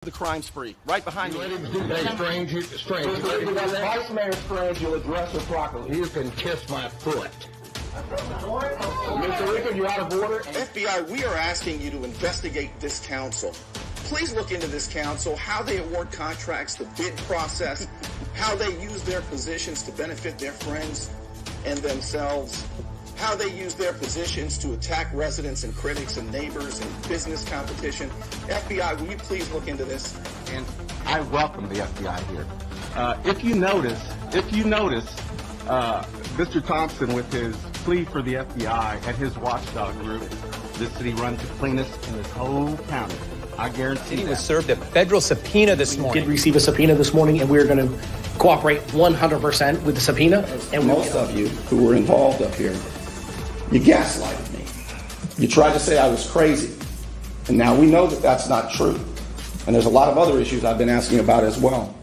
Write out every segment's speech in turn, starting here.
The crime spree, right behind me. Vice Mayor Strange, you'll address her properly. You can kiss my foot. Mr. Rickard, you're out of order. FBI, we are asking you to investigate this council. Please look into this council, how they award contracts, the bid process, how they use their positions to benefit their friends and themselves, how they use their positions to attack residents and critics and neighbors and business competition. FBI, will you please look into this? And I welcome the FBI here. If you notice, Mr. Thompson, with his plea for the FBI and his watchdog group, this city runs the cleanest in this whole county. I guarantee He was served a federal subpoena this morning. We did receive a subpoena this morning, and we're going to cooperate 100% with the subpoena. And most of you who were involved up here, you gaslighted me. You tried to say I was crazy. And now we know that that's not true. And there's a lot of other issues I've been asking about as well.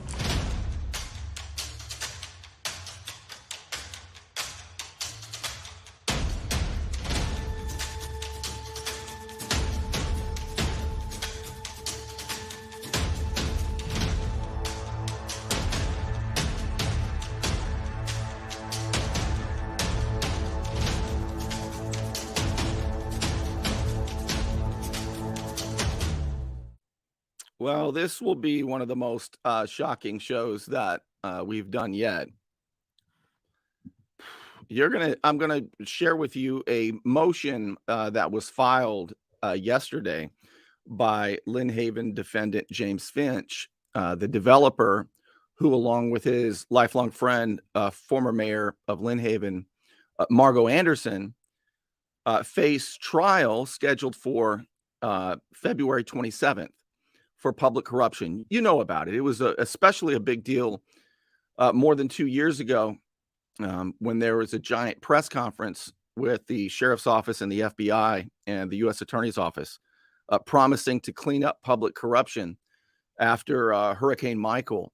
Well, this will be one of the most shocking shows that we've done yet. I'm gonna share with you a motion that was filed yesterday by Lynn Haven Defendant James Finch, the developer, who, along with his lifelong friend, former mayor of Lynn Haven, Margo Anderson, face trial scheduled for February 27th. For public corruption. You know about it. It was especially a big deal more than 2 years ago when there was a giant press conference with the sheriff's office and the FBI and the U.S. Attorney's office promising to clean up public corruption after Hurricane Michael.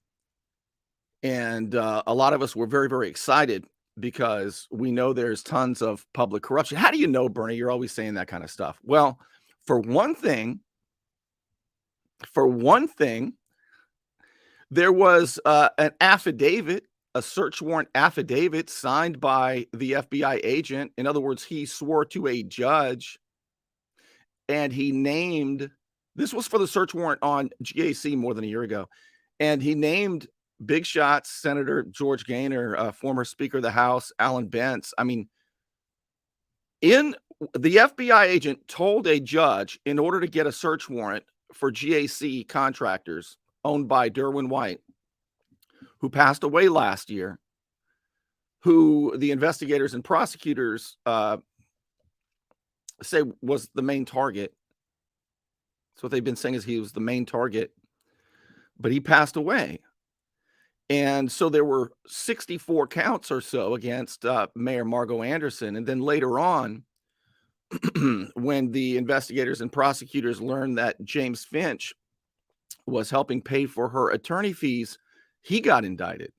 And a lot of us were very, very excited because we know there's tons of public corruption. How do you know, Bernie? You're always saying that kind of stuff. Well, for one thing, there was an affidavit, a search warrant affidavit signed by the FBI agent. In other words, he swore to a judge and he named, this was for the search warrant on GAC more than a year ago, and he named big shots, Senator George Gaynor, former Speaker of the House, Alan Bentz. I mean, the FBI agent told a judge, in order to get a search warrant for GAC contractors owned by Derwin White, who passed away last year, who the investigators and prosecutors say was the main target. So what they've been saying is he was the main target, but he passed away. And so there were 64 counts or so against Mayor Margo Anderson. And then later on, when the investigators and prosecutors learned that James Finch was helping pay for her attorney fees, he got indicted.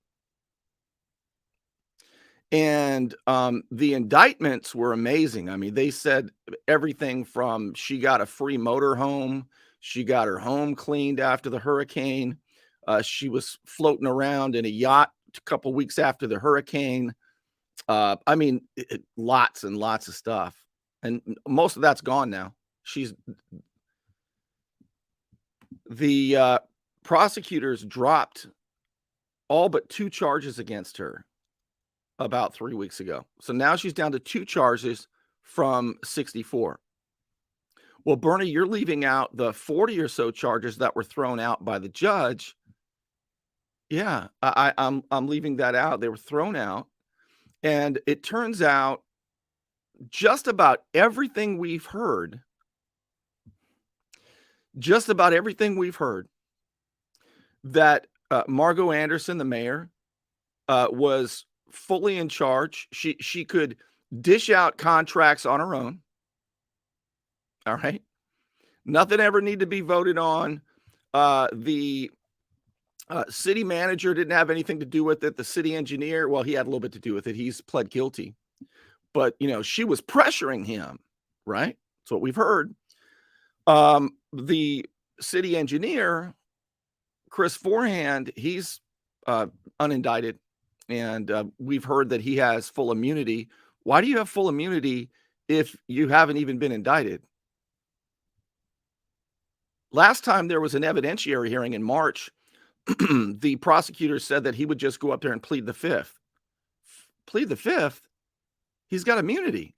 And the indictments were amazing. I mean, they said everything from she got a free motor home, she got her home cleaned after the hurricane, she was floating around in a yacht a couple weeks after the hurricane. I mean, lots and lots of stuff. And most of that's gone now. The prosecutors dropped all but 2 charges against her about 3 weeks ago. So now she's down to 2 charges from 64. Well, Bernie, you're leaving out the 40 or so charges that were thrown out by the judge. Yeah, I'm leaving that out. They were thrown out. And it turns out just about everything we've heard, that Margo Anderson, the mayor, was fully in charge. She could dish out contracts on her own. All right. Nothing ever need to be voted on. The city manager didn't have anything to do with it. The city engineer, well, he had a little bit to do with it. He's pled guilty. But, you know, she was pressuring him, right? That's what we've heard. The city engineer Chris Forehand, he's unindicted, and we've heard that he has full immunity. Why do you have full immunity if you haven't even been indicted? Last time there was an evidentiary hearing in March, the prosecutor said that he would just go up there and plead the fifth. Plead the fifth? He's got immunity.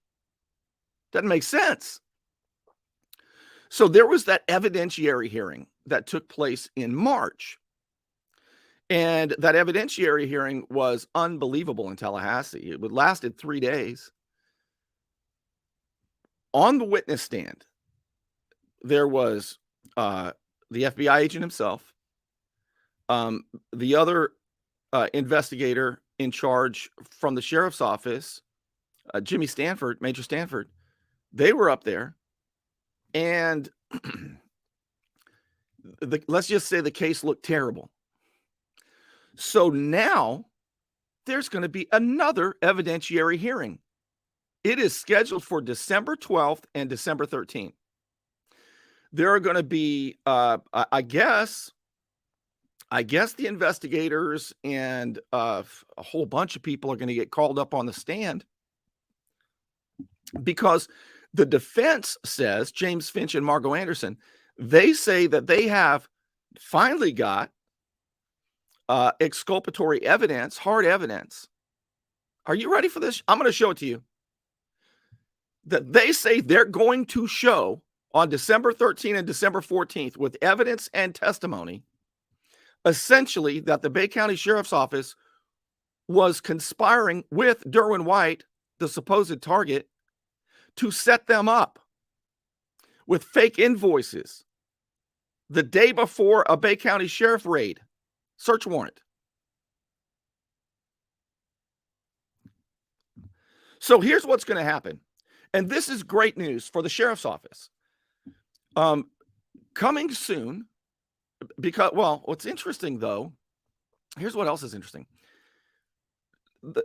Doesn't make sense. So there was that evidentiary hearing that took place in March. And that evidentiary hearing was unbelievable in Tallahassee. It lasted 3 days. On the witness stand, there was the FBI agent himself, the other investigator in charge from the sheriff's office, Jimmy Stanford, Major Stanford. They were up there, and let's just say the case looked terrible. So now there's going to be another evidentiary hearing. It is scheduled for December 12th and December 13th. There are going to be, I guess the investigators and a whole bunch of people are going to get called up on the stand, because the defense says, James Finch and Margot Anderson, they say that they have finally got exculpatory evidence, hard evidence. Are you ready for this? I'm going to show it to you. That they say they're going to show on December 13th and December 14th with evidence and testimony, essentially that the Bay County Sheriff's Office was conspiring with Derwin White, the supposed target, to set them up with fake invoices the day before a Bay County Sheriff raid, search warrant. So here's what's going to happen. And this is great news for the sheriff's office. Coming soon, because, well, what's interesting though, here's what else is interesting.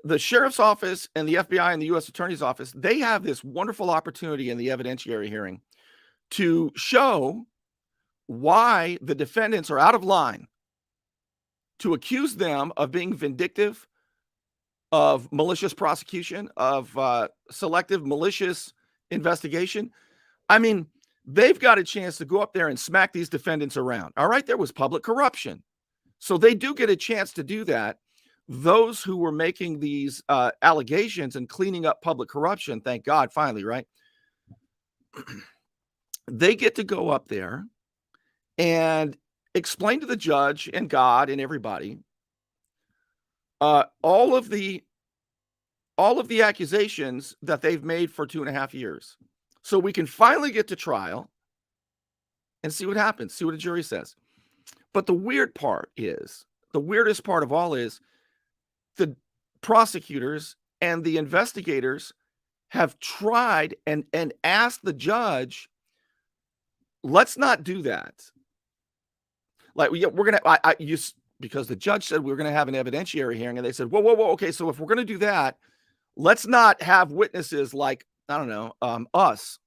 The sheriff's office and the FBI and the U.S. Attorney's Office, they have this wonderful opportunity in the evidentiary hearing to show why the defendants are out of line, to accuse them of being vindictive, of malicious prosecution, of selective malicious investigation. I mean, they've got a chance to go up there and smack these defendants around. All right, there was public corruption. So they do get a chance to do that. Those who were making these allegations and cleaning up public corruption, thank God, finally, right? They get to go up there and explain to the judge and God and everybody all of the accusations that they've made for 2.5 years. So we can finally get to trial and see what happens, see what a jury says. But the weird part is, the weirdest part of all is, the prosecutors and the investigators have tried and asked the judge, let's not do that. Like, we're going to, because the judge said we were going to have an evidentiary hearing, and they said, whoa, okay, so if we're going to do that, let's not have witnesses like, I don't know, us.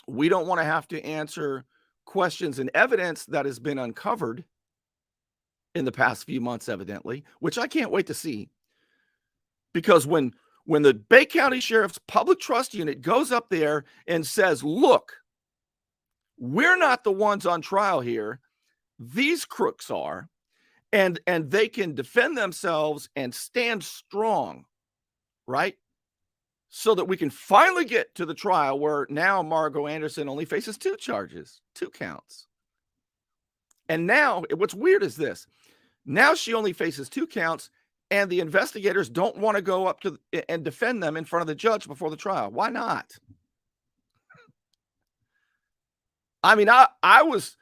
We don't want to have to answer questions and evidence that has been uncovered in the past few months, evidently, which I can't wait to see. Because when the Bay County Sheriff's Public Trust Unit goes up there and says, look, we're not the ones on trial here, these crooks are, and they can defend themselves and stand strong, right? So that we can finally get to the trial where now Margot Anderson only faces 2 charges, 2 counts. And now, what's weird is this. Now she only faces 2 counts, and the investigators don't want to go up to and defend them in front of the judge before the trial. Why not? I mean, I was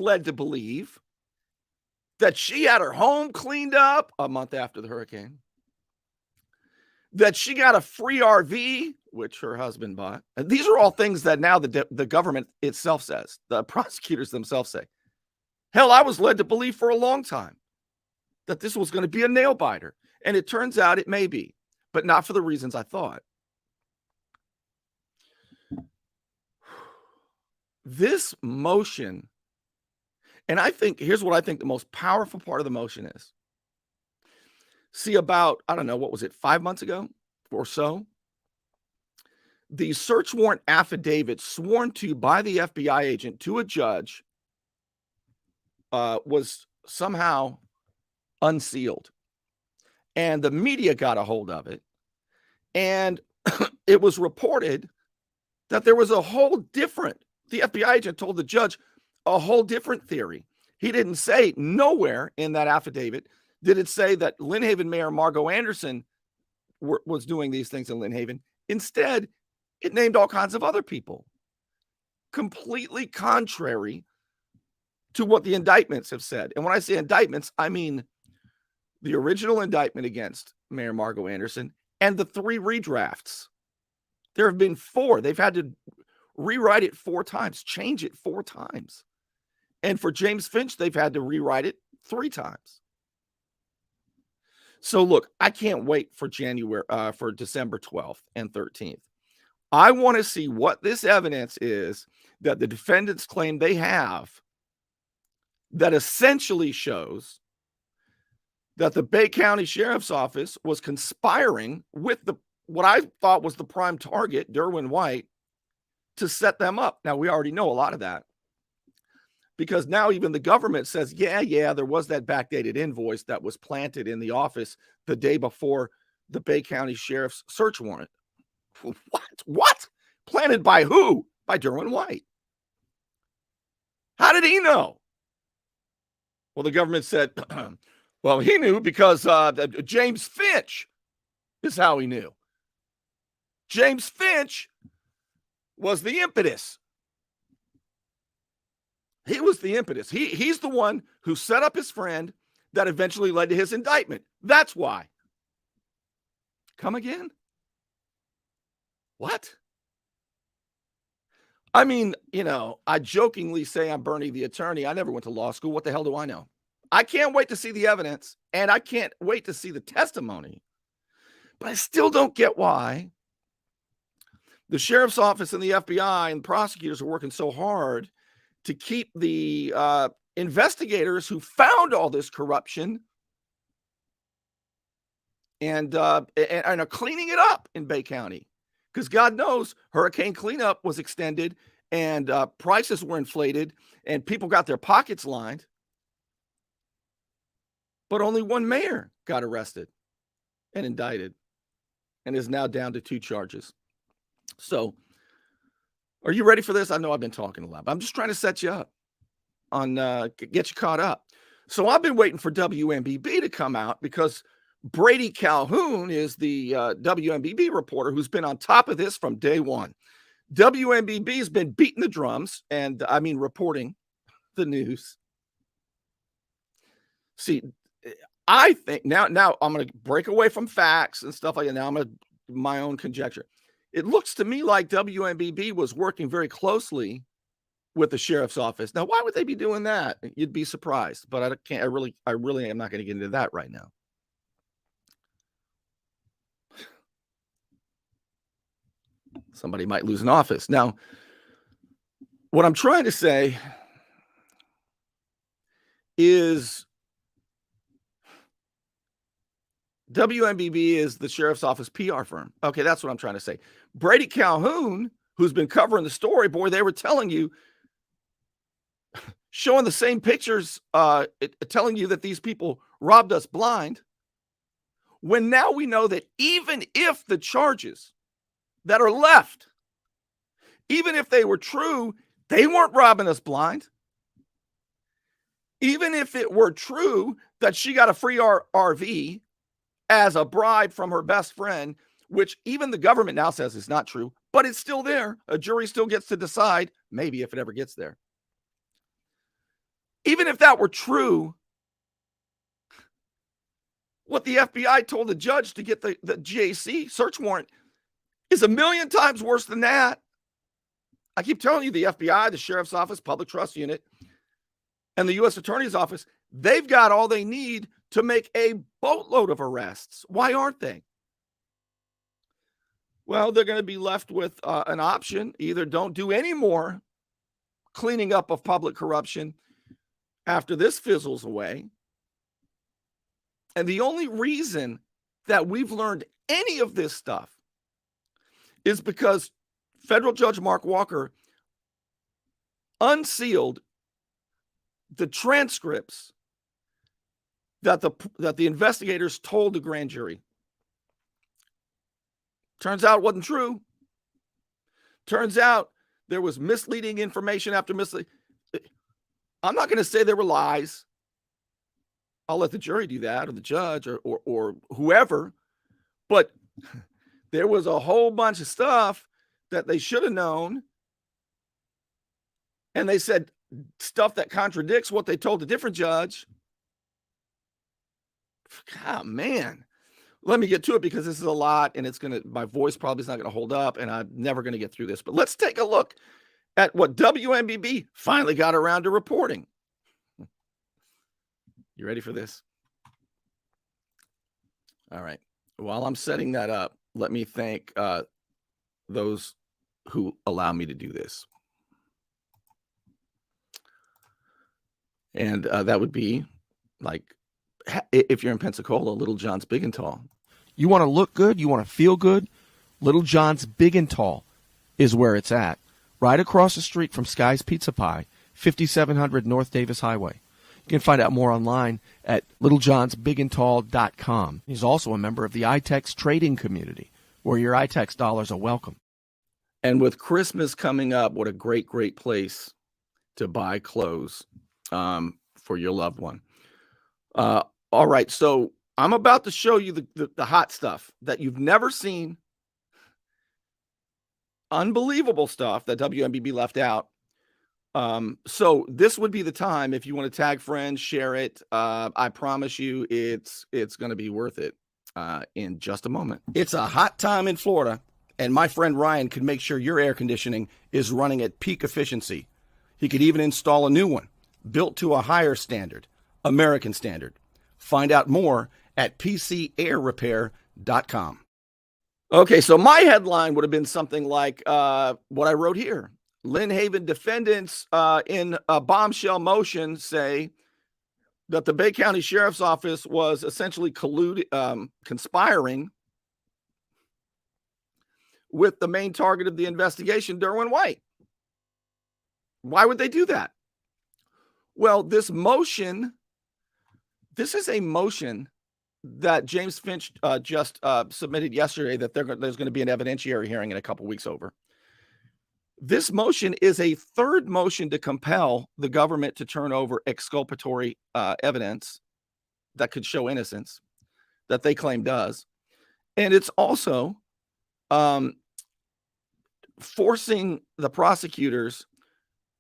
led to believe that she had her home cleaned up a month after the hurricane, that she got a free RV, which her husband bought. And these are all things that now the government itself says, the prosecutors themselves say. Hell, I was led to believe for a long time that this was going to be a nail biter. And it turns out it may be, but not for the reasons I thought. This motion, And I think, here's what I think the most powerful part of the motion is. See, about, I don't know, what was it, 5 months ago or so? The search warrant affidavit sworn to by the FBI agent to a judge was somehow unsealed. And the media got a hold of it. And it was reported that there was a whole different, the FBI agent told the judge a whole different theory. He didn't say, nowhere in that affidavit did it say that Lynn Haven Mayor Margot Anderson was doing these things in Lynn Haven. Instead, it named all kinds of other people, completely contrary to what the indictments have said. And when I say indictments, I mean the original indictment against Mayor Margot Anderson and the 3 redrafts. There have been 4. They've had to rewrite it 4 times, change it 4 times. And for James Finch, they've had to rewrite it 3 times. So look, I can't wait for December 12th and 13th. I want to see what this evidence is that the defendants claim they have that essentially shows that the Bay County Sheriff's Office was conspiring with what I thought was the prime target, Derwin White, to set them up. Now, we already know a lot of that, because now even the government says, yeah, there was that backdated invoice that was planted in the office the day before the Bay County Sheriff's search warrant. What? Planted by who? By Derwin White. How did he know? Well, the government said, well, he knew because James Finch is how he knew. James Finch was the impetus. He was the impetus. He's the one who set up his friend that eventually led to his indictment. That's why. Come again? What? I mean, I jokingly say I'm Bernie the attorney. I never went to law school. What the hell do I know? I can't wait to see the evidence, and I can't wait to see the testimony. But I still don't get why the sheriff's office and the FBI and prosecutors are working so hard to keep the investigators who found all this corruption and are cleaning it up in Bay County. Because God knows hurricane cleanup was extended and prices were inflated and people got their pockets lined. But only one mayor got arrested and indicted and is now down to 2 charges. So are you ready for this? I know I've been talking a lot, but I'm just trying to set you up on get you caught up. So I've been waiting for WMBB to come out because Brady Calhoun is the WMBB reporter who's been on top of this from day one. WMBB has been beating the drums and reporting the news. See, I think now I'm going to break away from facts and stuff like that. Now I'm going to do my own conjecture. It looks to me like WMBB was working very closely with the sheriff's office. Now, why would they be doing that? You'd be surprised, but I really am not going to get into that right now. Somebody might lose an office. Now, what I'm trying to say is WMBB is the sheriff's office PR firm. Okay, that's what I'm trying to say. Brady Calhoun, who's been covering the story, boy, they were telling you, showing the same pictures, telling you that these people robbed us blind, when now we know that even if the charges that are left, even if they were true, they weren't robbing us blind. Even if it were true that she got a free RV as a bribe from her best friend, which even the government now says is not true, but it's still there. A jury still gets to decide, maybe if it ever gets there. Even if that were true, what the FBI told the judge to get the GAC search warrant is a million times worse than that. I keep telling you, the FBI, the sheriff's office, public trust unit, and the U.S. Attorney's Office, they've got all they need to make a boatload of arrests. Why aren't they? Well, they're going to be left with an option. Either don't do any more cleaning up of public corruption after this fizzles away. And the only reason that we've learned any of this stuff is because federal judge Mark Walker unsealed the transcripts that the investigators told the grand jury. Turns out it wasn't true. Turns out there was misleading information after misleading. I'm not going to say there were lies. I'll let the jury do that, or the judge, or whoever. But there was a whole bunch of stuff that they should have known. And they said stuff that contradicts what they told a different judge. God, man. Let me get to it because this is a lot, and my voice probably is not going to hold up, and I'm never going to get through this. But let's take a look at what WMBB finally got around to reporting. You ready for this? All right. While I'm setting that up, let me thank those who allow me to do this. And that would be, like, if you're in Pensacola, Little John's Big and Tall. You want to look good? You want to feel good? Little John's Big and Tall is where it's at. Right across the street from Sky's Pizza Pie, 5700 North Davis Highway. You can find out more online at littlejohnsbigandtall.com. He's also a member of the iTex trading community, where your iTex dollars are welcome. And with Christmas coming up, what a great, great place to buy clothes for your loved one. All right, so I'm about to show you the hot stuff that you've never seen. Unbelievable stuff that WMBB left out. So this would be the time if you want to tag friends, share it. I promise you it's going to be worth it in just a moment. It's a hot time in Florida, and my friend Ryan can make sure your air conditioning is running at peak efficiency. He could even install a new one, built to a higher standard, American standard. Find out more at PCAirrepair.com. Okay, so my headline would have been something like what I wrote here. Lynn Haven Defendants in a bombshell motion say that the Bay County Sheriff's Office was essentially conspiring with the main target of the investigation, Derwin White. Why would they do that? Well, this is a motion that James Finch just submitted yesterday that there's going to be an evidentiary hearing in a couple weeks over. This motion is a third motion to compel the government to turn over exculpatory evidence that could show innocence that they claim does. And it's also forcing the prosecutors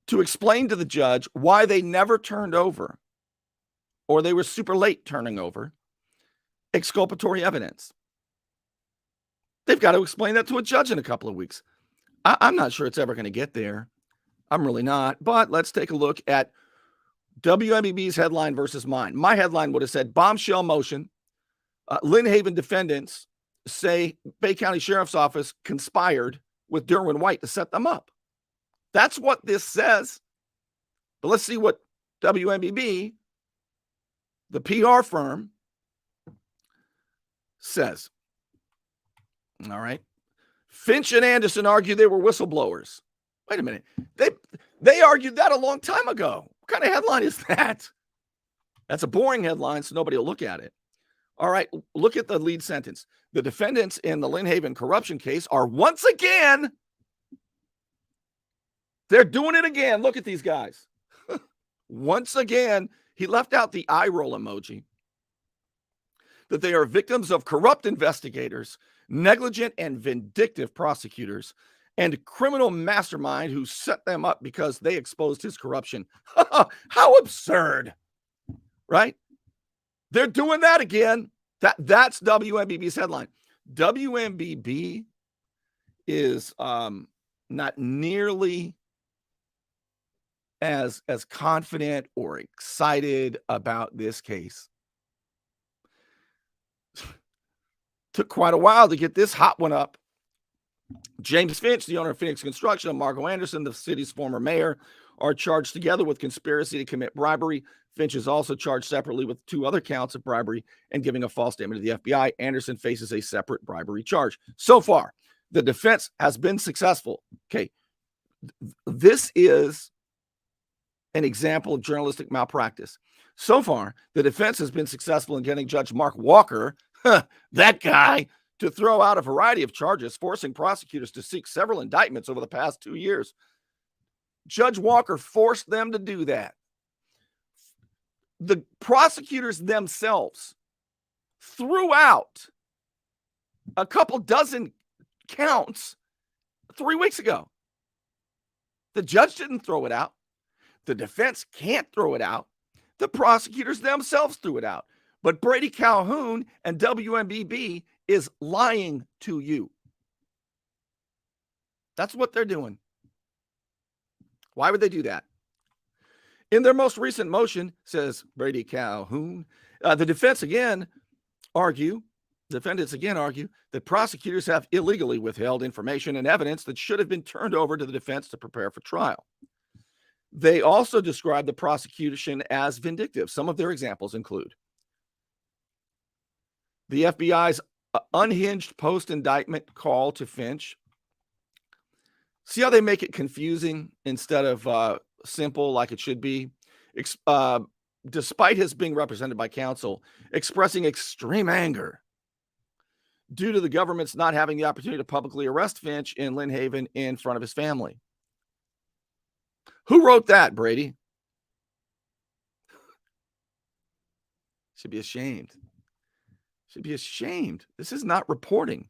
to explain to the judge why they never turned over, or they were super late turning over, exculpatory evidence. They've got to explain that to a judge in a couple of weeks. I'm not sure it's ever going to get there. I'm really not. But let's take a look at WMBB's headline versus mine. My headline would have said, bombshell motion. Lynn Haven Defendants say Bay County Sheriff's Office conspired with Derwin White to set them up. That's what this says. But let's see what WMBB, the PR firm, says. All right. Finch and Anderson argue they were whistleblowers. Wait a minute. They argued that a long time ago. What kind of headline is that? That's a boring headline, so nobody will look at it. All right, look at the lead sentence. The defendants in the Lynn Haven corruption case are once again, they're doing it again. Look at these guys. Once again, he left out the eye roll emoji. That they are victims of corrupt investigators, negligent and vindictive prosecutors, and criminal mastermind who set them up because they exposed his corruption. How absurd, right? They're doing that again. That's WMBB's headline. WMBB is not nearly as confident or excited about this case. Took quite a while to get this hot one up. James Finch, the owner of Phoenix Construction, and Margo Anderson, the city's former mayor, are charged together with conspiracy to commit bribery. Finch is also charged separately with 2 other counts of bribery and giving a false statement to the FBI. Anderson faces a separate bribery charge. So far, the defense has been successful. Okay, this is an example of journalistic malpractice. So far, the defense has been successful in getting Judge Mark Walker, that guy, to throw out a variety of charges, forcing prosecutors to seek several indictments over the past 2 years. Judge Walker forced them to do that. The prosecutors themselves threw out a couple dozen counts 3 weeks ago. The judge didn't throw it out. The defense can't throw it out. The prosecutors themselves threw it out. But Brady Calhoun and WMBB is lying to you. That's what they're doing. Why would they do that? In their most recent motion, says Brady Calhoun, the defendants again argue that prosecutors have illegally withheld information and evidence that should have been turned over to the defense to prepare for trial. They also describe the prosecution as vindictive. Some of their examples include the FBI's unhinged post-indictment call to Finch. See how they make it confusing instead of simple like it should be? Despite his being represented by counsel, expressing extreme anger due to the government's not having the opportunity to publicly arrest Finch in Lynn Haven in front of his family. Who wrote that, Brady? Should be ashamed. Should be ashamed. This is not reporting.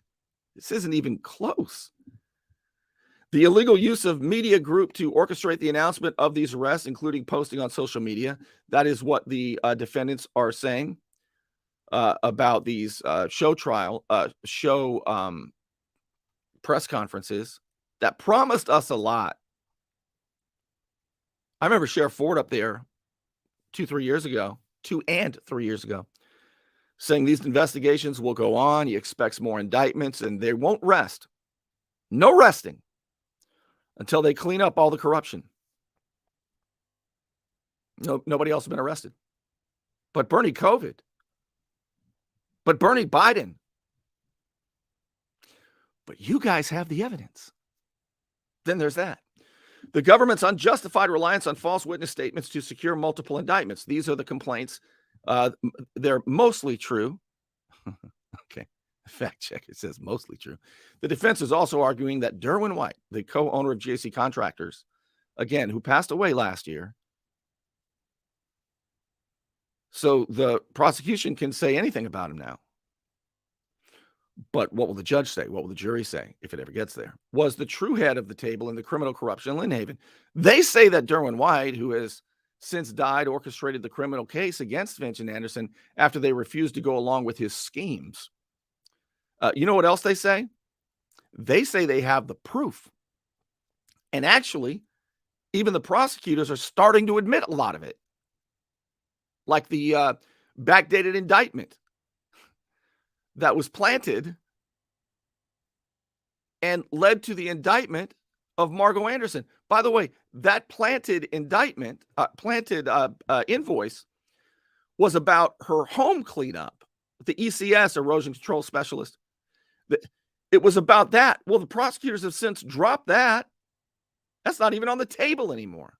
This isn't even close. The illegal use of media group to orchestrate the announcement of these arrests, including posting on social media. That is what the defendants are saying about these show press conferences that promised us a lot. I remember Sheriff Ford up there 2 and 3 years ago, saying these investigations will go on. He expects more indictments and they won't rest. No resting until they clean up all the corruption. Nobody else has been arrested. But Bernie COVID. But Bernie Biden. But you guys have the evidence. Then there's that. The government's unjustified reliance on false witness statements to secure multiple indictments. These are the complaints. They're mostly true. Okay. Fact check. It says mostly true. The defense is also arguing that Derwin White, the co-owner of GAC Contractors, again, who passed away last year. So the prosecution can say anything about him now. But what will the judge say? What will the jury say if it ever gets there? Was the true head of the table in the criminal corruption in Lynn Haven. They say that Derwin White, who has since died, orchestrated the criminal case against Finch and Anderson after they refused to go along with his schemes. You know what else they say? They say they have the proof. And actually, even the prosecutors are starting to admit a lot of it. Like the backdated indictment that was planted and led to the indictment of Margot Anderson. By the way, that planted indictment, invoice was about her home cleanup, the ECS, erosion control specialist. It was about that. Well, the prosecutors have since dropped that. That's not even on the table anymore.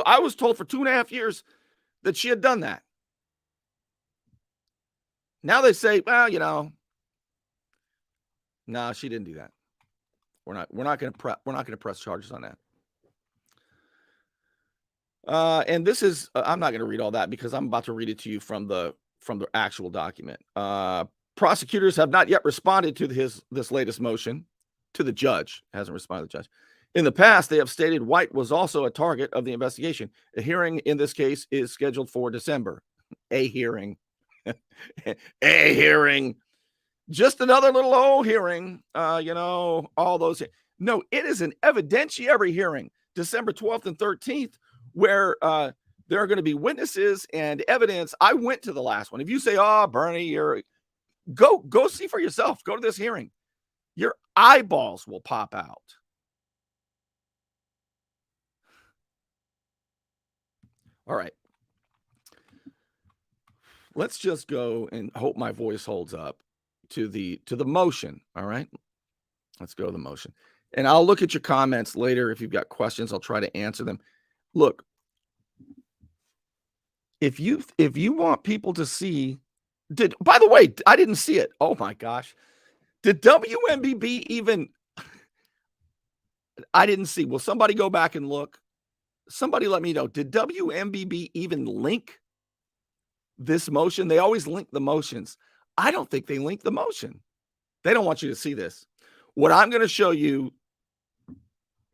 I was told for 2.5 years that she had done that. Now they say, well, no, she didn't do that. We're not going to press charges on that. And this is, I'm not going to read all that because I'm about to read it to you from the actual document. Prosecutors have not yet responded to this latest motion to the judge. Hasn't responded to the judge. In the past, they have stated White was also a target of the investigation. A hearing in this case is scheduled for December. A hearing. A hearing. Just another little old hearing. All those. No, it is an evidentiary hearing, December 12th and 13th, where there are going to be witnesses and evidence. I went to the last one. If you say, oh, Bernie, go see for yourself. Go to this hearing. Your eyeballs will pop out. All right. Let's just go and hope my voice holds up to the motion. All right. Let's go to the motion. And I'll look at your comments later. If you've got questions, I'll try to answer them. Look, if you want people to see, by the way, I didn't see it. Oh my gosh. Did WMBB even, I didn't see. Will somebody go back and look? Somebody let me know. Did WMBB even link this motion? They always link the motions. I don't think they link the motion. They don't want you to see this. What I'm going to show you,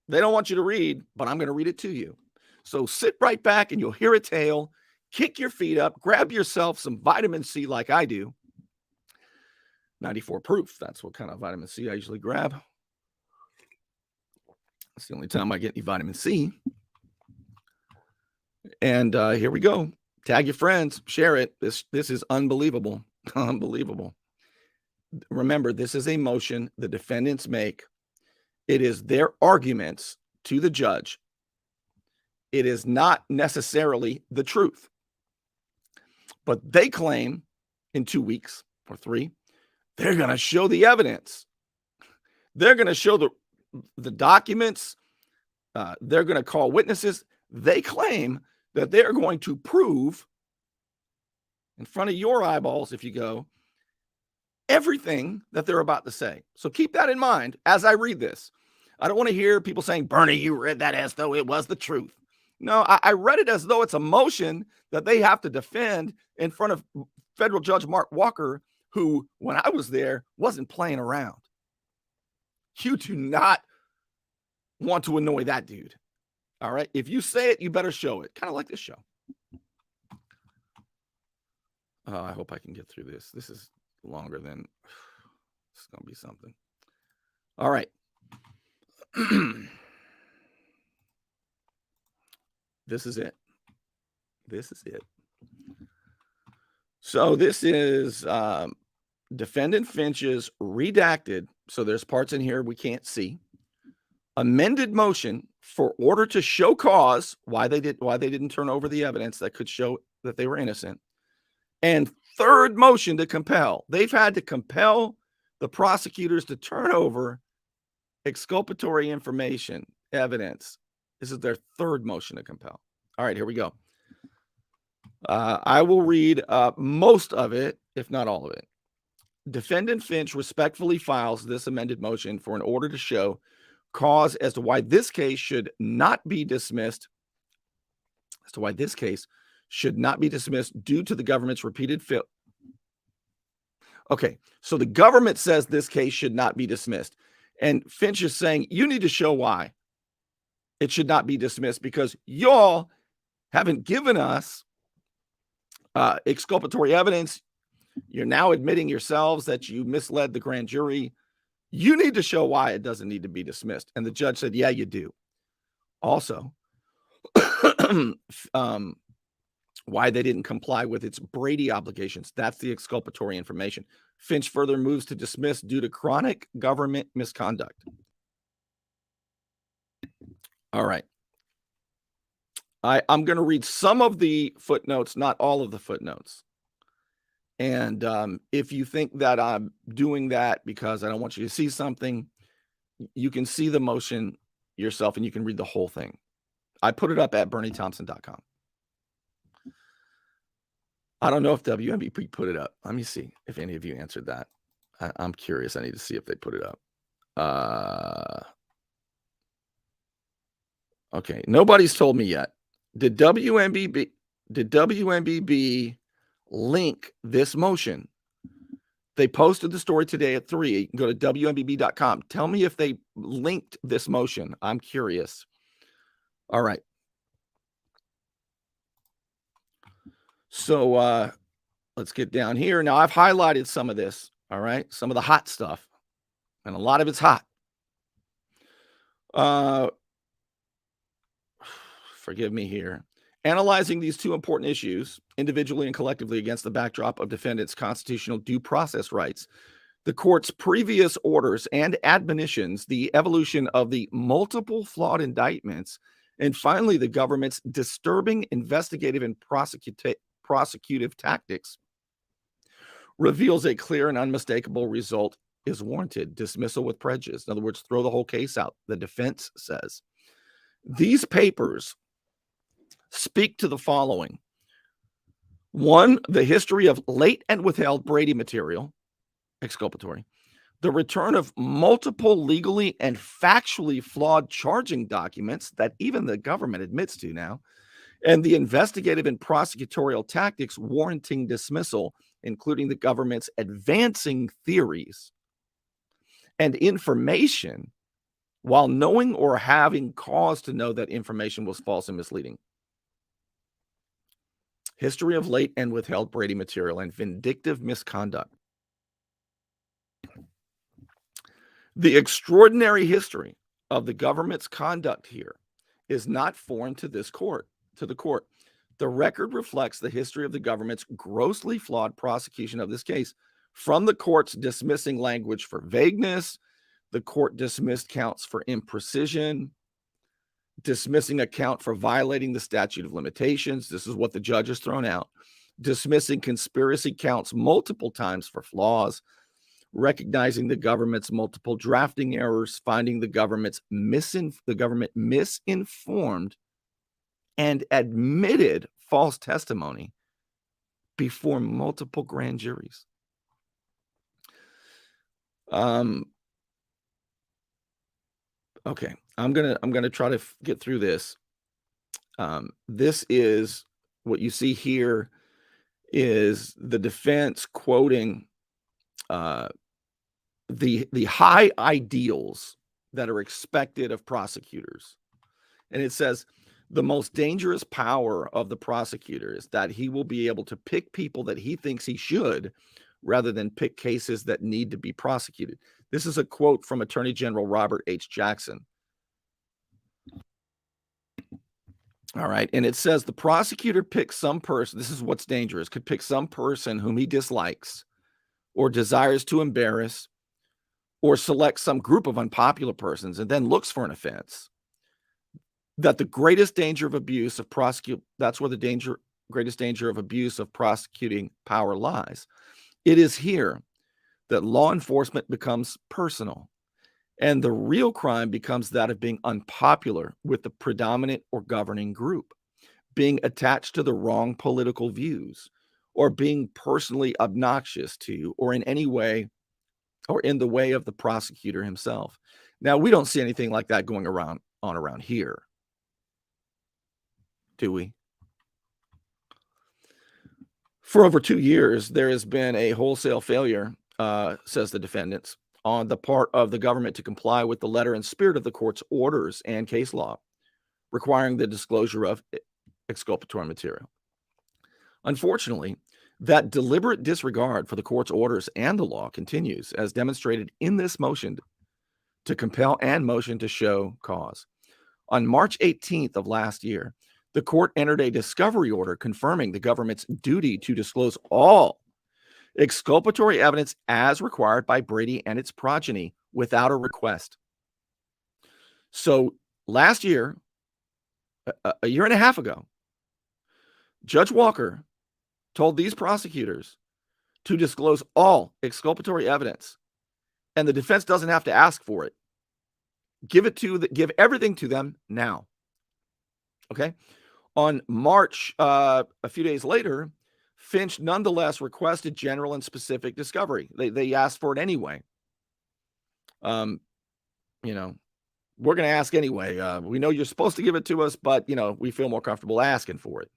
they don't want you to read, but I'm going to read it to you. So sit right back and you'll hear a tale. Kick your feet up. Grab yourself some vitamin C like I do. 94 proof. That's what kind of vitamin C I usually grab. That's the only time I get any vitamin C. And here we go. Tag your friends. Share it. This is unbelievable. Unbelievable. Remember, this is a motion the defendants make. It is their arguments to the judge. It is not necessarily the truth. But they claim in 2 weeks or 3, they're going to show the evidence. They're going to show the documents. They're going to call witnesses. They claim that they're going to prove in front of your eyeballs, if you go, everything that they're about to say. So keep that in mind as I read this. I don't want to hear people saying, Bernie, you read that as though it was the truth. No, I read it as though it's a motion that they have to defend in front of federal judge Mark Walker, who, when I was there, wasn't playing around. You do not want to annoy that dude. All right. If you say it, you better show it. Kind of like this show. I hope I can get through this. This is longer than it's going to be something. All right. This is it. This is it. So this is Defendant Finch's redacted. So there's parts in here we can't see. Amended motion for order to show cause why they didn't turn over the evidence that could show that they were innocent. And third motion to compel. They've had to compel the prosecutors to turn over exculpatory information, evidence. This is their third motion to compel. All right, here we go. I will read most of it, if not all of it. Defendant Finch respectfully files this amended motion for an order to show cause as to why this case should not be dismissed. As to why this case should not be dismissed due to the government's repeated fail. Okay, so the government says this case should not be dismissed. And Finch is saying, you need to show why it should not be dismissed because y'all haven't given us exculpatory evidence. You're now admitting yourselves that you misled the grand jury. You need to show why it doesn't need to be dismissed. And the judge said, yeah, you do. Also, why they didn't comply with its Brady obligations. That's the exculpatory information. Finch further moves to dismiss due to chronic government misconduct. All right. I'm going to read some of the footnotes, not all of the footnotes. And if you think that I'm doing that because I don't want you to see something, you can see the motion yourself and you can read the whole thing. I put it up at BernieThompson.com. I don't know if WMBP put it up. Let me see if any of you answered that. I'm curious. I need to see if they put it up. Okay. Nobody's told me yet. Did WMBB link this motion? They posted the story today at 3. You can go to WMBB.com. Tell me if they linked this motion. I'm curious. All right. So let's get down here. Now, I've highlighted some of this, all right? Some of the hot stuff, and a lot of it's hot. Forgive me here. Analyzing these two important issues, individually and collectively against the backdrop of defendants' constitutional due process rights, the court's previous orders and admonitions, the evolution of the multiple flawed indictments, And finally, the government's disturbing investigative and prosecutive tactics reveals a clear and unmistakable result is warranted: dismissal with prejudice. In other words, throw the whole case out, the defense says. These papers speak to the following. One, the history of late and withheld Brady material, exculpatory, the return of multiple legally and factually flawed charging documents that even the government admits to now, and the investigative and prosecutorial tactics warranting dismissal, including the government's advancing theories and information while knowing or having cause to know that information was false and misleading. History of late and withheld Brady material and vindictive misconduct. The extraordinary history of the government's conduct here is not foreign to the court. The record reflects the history of the government's grossly flawed prosecution of this case, from the court's dismissing language for vagueness. The court dismissed counts for imprecision, dismissing a count for violating the statute of limitations. This is what the judge has thrown out. Dismissing conspiracy counts multiple times for flaws, recognizing the government's multiple drafting errors, finding the government misinformed and admitted false testimony before multiple grand juries. Okay, I'm gonna try to get through this. This is what you see here is the defense quoting the high ideals that are expected of prosecutors. And it says, the most dangerous power of the prosecutor is that he will be able to pick people that he thinks he should, rather than pick cases that need to be prosecuted. This is a quote from Attorney General Robert H. Jackson. All right. And it says the prosecutor picks some person, this is what's dangerous, could pick some person whom he dislikes or desires to embarrass, or select some group of unpopular persons and then looks for an offense. That the greatest danger of abuse of that's where the greatest danger of abuse of prosecuting power lies. It is here that law enforcement becomes personal, and the real crime becomes that of being unpopular with the predominant or governing group, being attached to the wrong political views, or being personally obnoxious to, or in any way, or in the way of the prosecutor himself. Now, we don't see anything like that going around here, do we? For over 2 years, there has been a wholesale failure, says the defendants, on the part of the government to comply with the letter and spirit of the court's orders and case law, requiring the disclosure of exculpatory material. Unfortunately, that deliberate disregard for the court's orders and the law continues, as demonstrated in this motion to compel and motion to show cause. On March 18th of last year, the court entered a discovery order confirming the government's duty to disclose all exculpatory evidence as required by Brady and its progeny without a request. So last year, a year and a half ago, Judge Walker told these prosecutors to disclose all exculpatory evidence, and the defense doesn't have to ask for it. Give everything to them now. Okay. On March, a few days later, Finch nonetheless requested general and specific discovery. They asked for it anyway. We're going to ask anyway. We know you're supposed to give it to us, but, we feel more comfortable asking for it.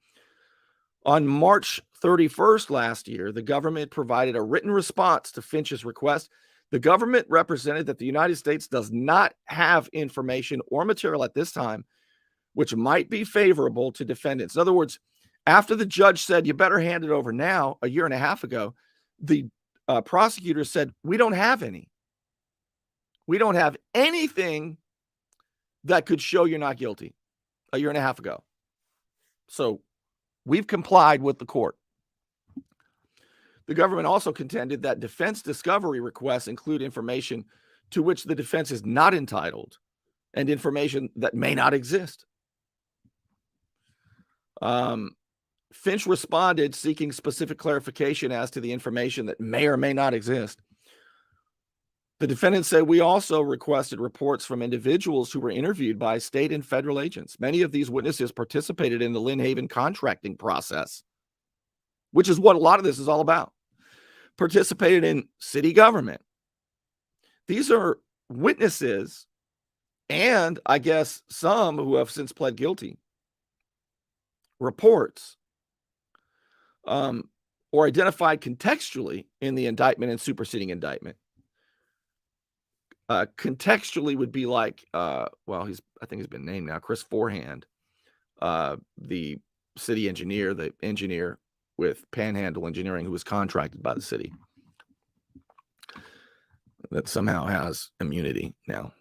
On March 31st last year, the government provided a written response to Finch's request. The government represented that the United States does not have information or material at this time which might be favorable to defendants. In other words, after the judge said, you better hand it over now, a year and a half ago, the prosecutor said, we don't have any. We don't have anything that could show you're not guilty, a year and a half ago. So we've complied with the court. The government also contended that defense discovery requests include information to which the defense is not entitled and information that may not exist. Finch responded seeking specific clarification as to the information that may or may not exist. The defendant said, we also requested reports from individuals who were interviewed by state and federal agents. Many of these witnesses participated in the Lynn Haven contracting process, which is what a lot of this is all about. Participated in city government. These are witnesses, and I guess some who have since pled guilty, reports, or identified contextually in the indictment and superseding indictment. Contextually would be like, I think he's been named now, Chris Forehand, the city engineer, the engineer with Panhandle Engineering, who was contracted by the city, that somehow has immunity now.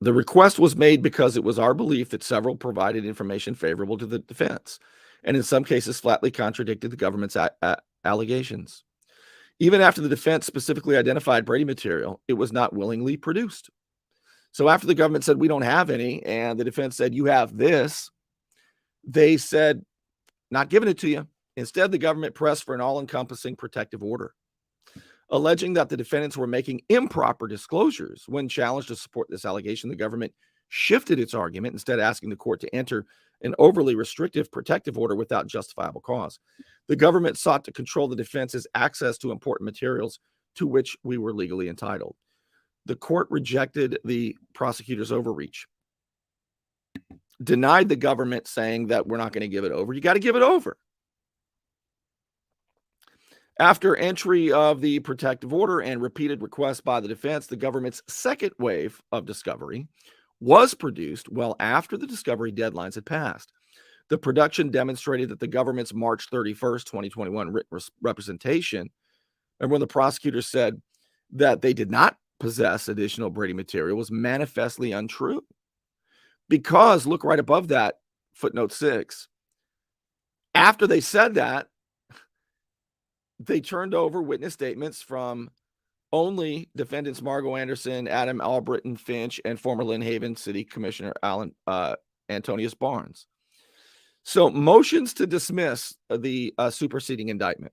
The request was made because it was our belief that several provided information favorable to the defense, and in some cases flatly contradicted the government's allegations. Even after the defense specifically identified Brady material, it was not willingly produced. So after the government said, we don't have any, and the defense said, you have this, they said, not giving it to you. Instead, the government pressed for an all-encompassing protective order, alleging that the defendants were making improper disclosures. When challenged to support this allegation, the government shifted its argument, instead asking the court to enter an overly restrictive protective order without justifiable cause. The government sought to control the defense's access to important materials to which we were legally entitled. The court rejected the prosecutor's overreach, denied the government, saying that we're not going to give it over. You got to give it over. After entry of the protective order and repeated requests by the defense, the government's second wave of discovery was produced well after the discovery deadlines had passed. The production demonstrated that the government's March 31st, 2021 written representation, and when the prosecutor said that they did not possess additional Brady material, was manifestly untrue. Because, look right above that, footnote 6, after they said that, they turned over witness statements from only defendants Margo Anderson, Adam Albritton Finch, and former Lynn Haven City Commissioner Antonius Barnes. So motions to dismiss the superseding indictment.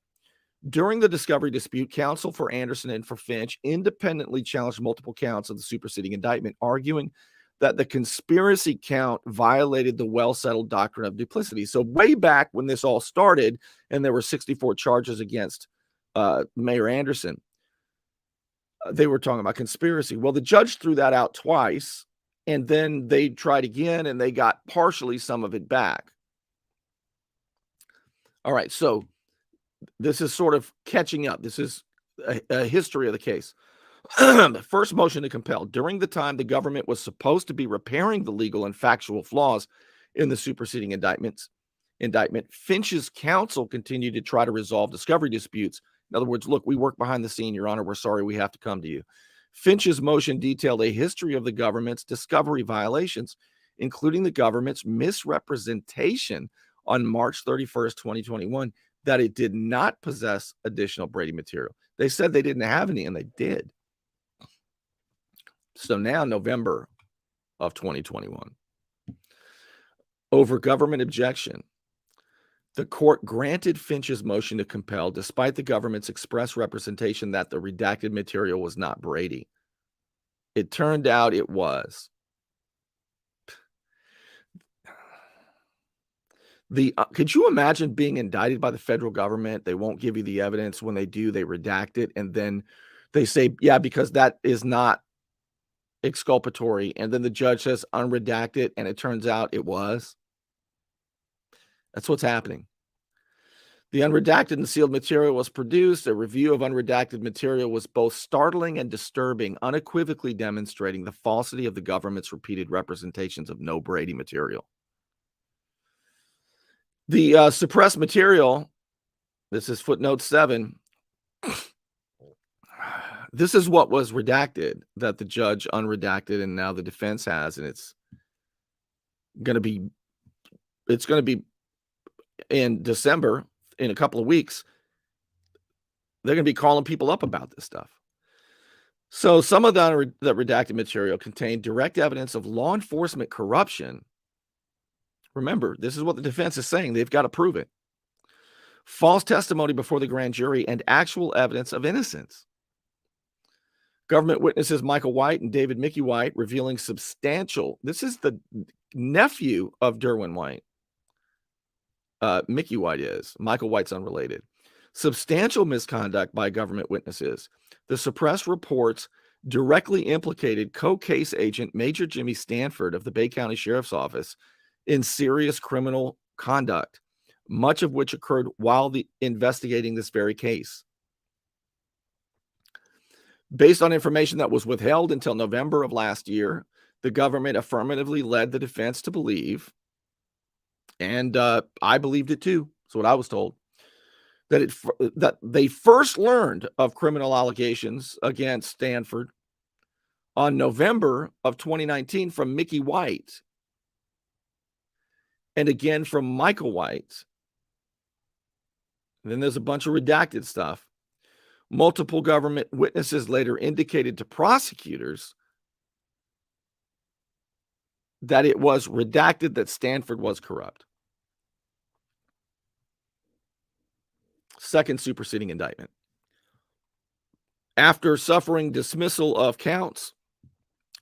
During the discovery dispute, counsel for Anderson and for Finch independently challenged multiple counts of the superseding indictment, arguing that the conspiracy count violated the well-settled doctrine of duplicity. So way back when this all started, and there were 64 charges against Mayor Anderson, they were talking about conspiracy. Well, the judge threw that out twice, and then they tried again, and they got partially some of it back. All right, so this is sort of catching up. This is a history of the case. The first motion to compel. During the time the government was supposed to be repairing the legal and factual flaws in the superseding indictment, Finch's counsel continued to try to resolve discovery disputes. In other words, look, we work behind the scene, Your Honor. We're sorry we have to come to you. Finch's motion detailed a history of the government's discovery violations, including the government's misrepresentation on March 31st, 2021, that it did not possess additional Brady material. They said they didn't have any, and they did. So now, November of 2021, over government objection, the court granted Finch's motion to compel, despite the government's express representation that the redacted material was not Brady. It turned out it was. Could you imagine being indicted by the federal government? They won't give you the evidence. When they do, they redact it, and then they say, yeah, because that is not exculpatory, and then the judge says unredact it, and it turns out it was. That's what's happening. The unredacted and sealed material was produced. A review of unredacted material was both startling and disturbing, unequivocally demonstrating the falsity of the government's repeated representations of no Brady material. The suppressed material, this is footnote 7. This is what was redacted that the judge unredacted, and now the defense has, and it's going to be in December, in a couple of weeks. They're going to be calling people up about this stuff. So some of the redacted material contained direct evidence of law enforcement corruption Remember, this is what the defense is saying. They've got to prove it. False testimony before the grand jury and actual evidence of innocence. Government witnesses Michael White and David Mickey White revealing substantial, this is the nephew of Derwin White. Mickey White is. Michael White's unrelated. Substantial misconduct by government witnesses. The suppressed reports directly implicated co-case agent Major Jimmy Stanford of the Bay County Sheriff's Office in serious criminal conduct, much of which occurred while investigating this very case. Based on information that was withheld until November of last year, the government affirmatively led the defense to believe, and I believed it too, that's what I was told, that they first learned of criminal allegations against Stanford on November of 2019 from Mickey White and again from Michael White. And then there's a bunch of redacted stuff. Multiple government witnesses later indicated to prosecutors that it was redacted that Stanford was corrupt. Second superseding indictment. After suffering dismissal of counts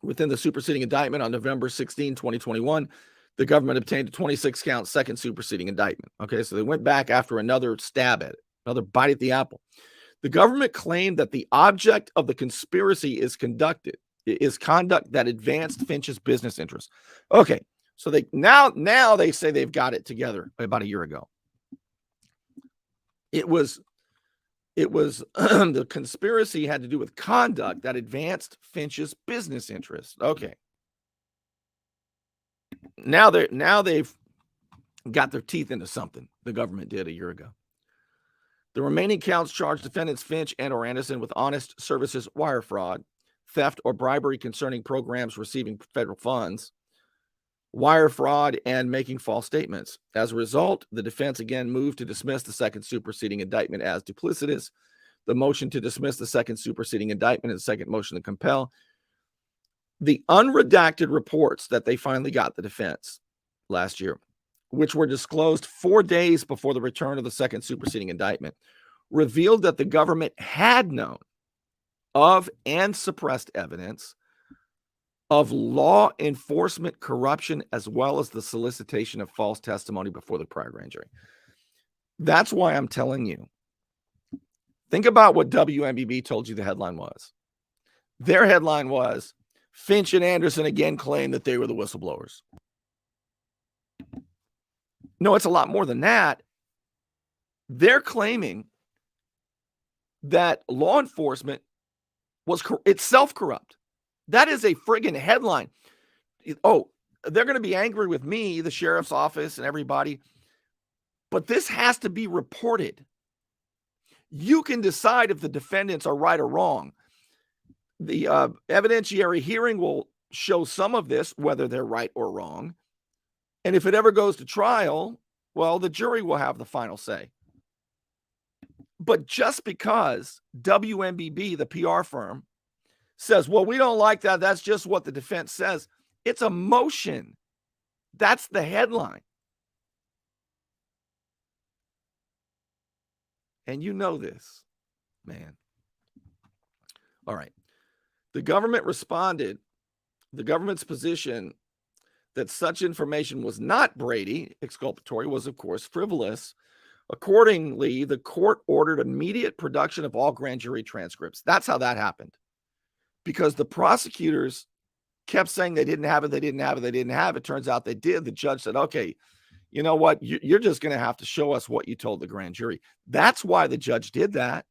within the superseding indictment on November 16, 2021, the government obtained a 26-count second superseding indictment. Okay, so they went back after another stab at it, another bite at the apple. The government claimed that the object of the conspiracy is conduct that advanced Finch's business interests. Okay, so they now they say they've got it together about a year ago. It was the conspiracy had to do with conduct that advanced Finch's business interests. Okay. Now they've got their teeth into something the government did a year ago. The remaining counts charge defendants Finch and or Anderson with honest services wire fraud, theft or bribery concerning programs receiving federal funds, wire fraud, and making false statements. As a result, the defense again moved to dismiss the second superseding indictment as duplicitous. The motion to dismiss the second superseding indictment and the second motion to compel. The unredacted reports that they finally got, the defense, last year, which were disclosed 4 days before the return of the second superseding indictment, revealed that the government had known of and suppressed evidence of law enforcement corruption, as well as the solicitation of false testimony before the prior grand jury. That's why I'm telling you, think about what WMBB told you the headline was. Their headline was, Finch and Anderson again claimed that they were the whistleblowers. No, it's a lot more than that. They're claiming that law enforcement was itself corrupt. That is a friggin' headline. Oh, they're going to be angry with me, the sheriff's office, and everybody. But this has to be reported. You can decide if the defendants are right or wrong. The evidentiary hearing will show some of this, whether they're right or wrong. And if it ever goes to trial, well, the jury will have the final say. But just because WMBB, the PR firm, says, well, we don't like that, that's just what the defense says, it's a motion. That's the headline. And you know this, man. All right. The government responded, the government's position that such information was not Brady exculpatory was, of course, frivolous. Accordingly, the court ordered immediate production of all grand jury transcripts. That's how that happened. Because the prosecutors kept saying they didn't have it, they didn't have it, they didn't have it. Turns out they did. The judge said, okay, you know what? You're just going to have to show us what you told the grand jury. That's why the judge did that.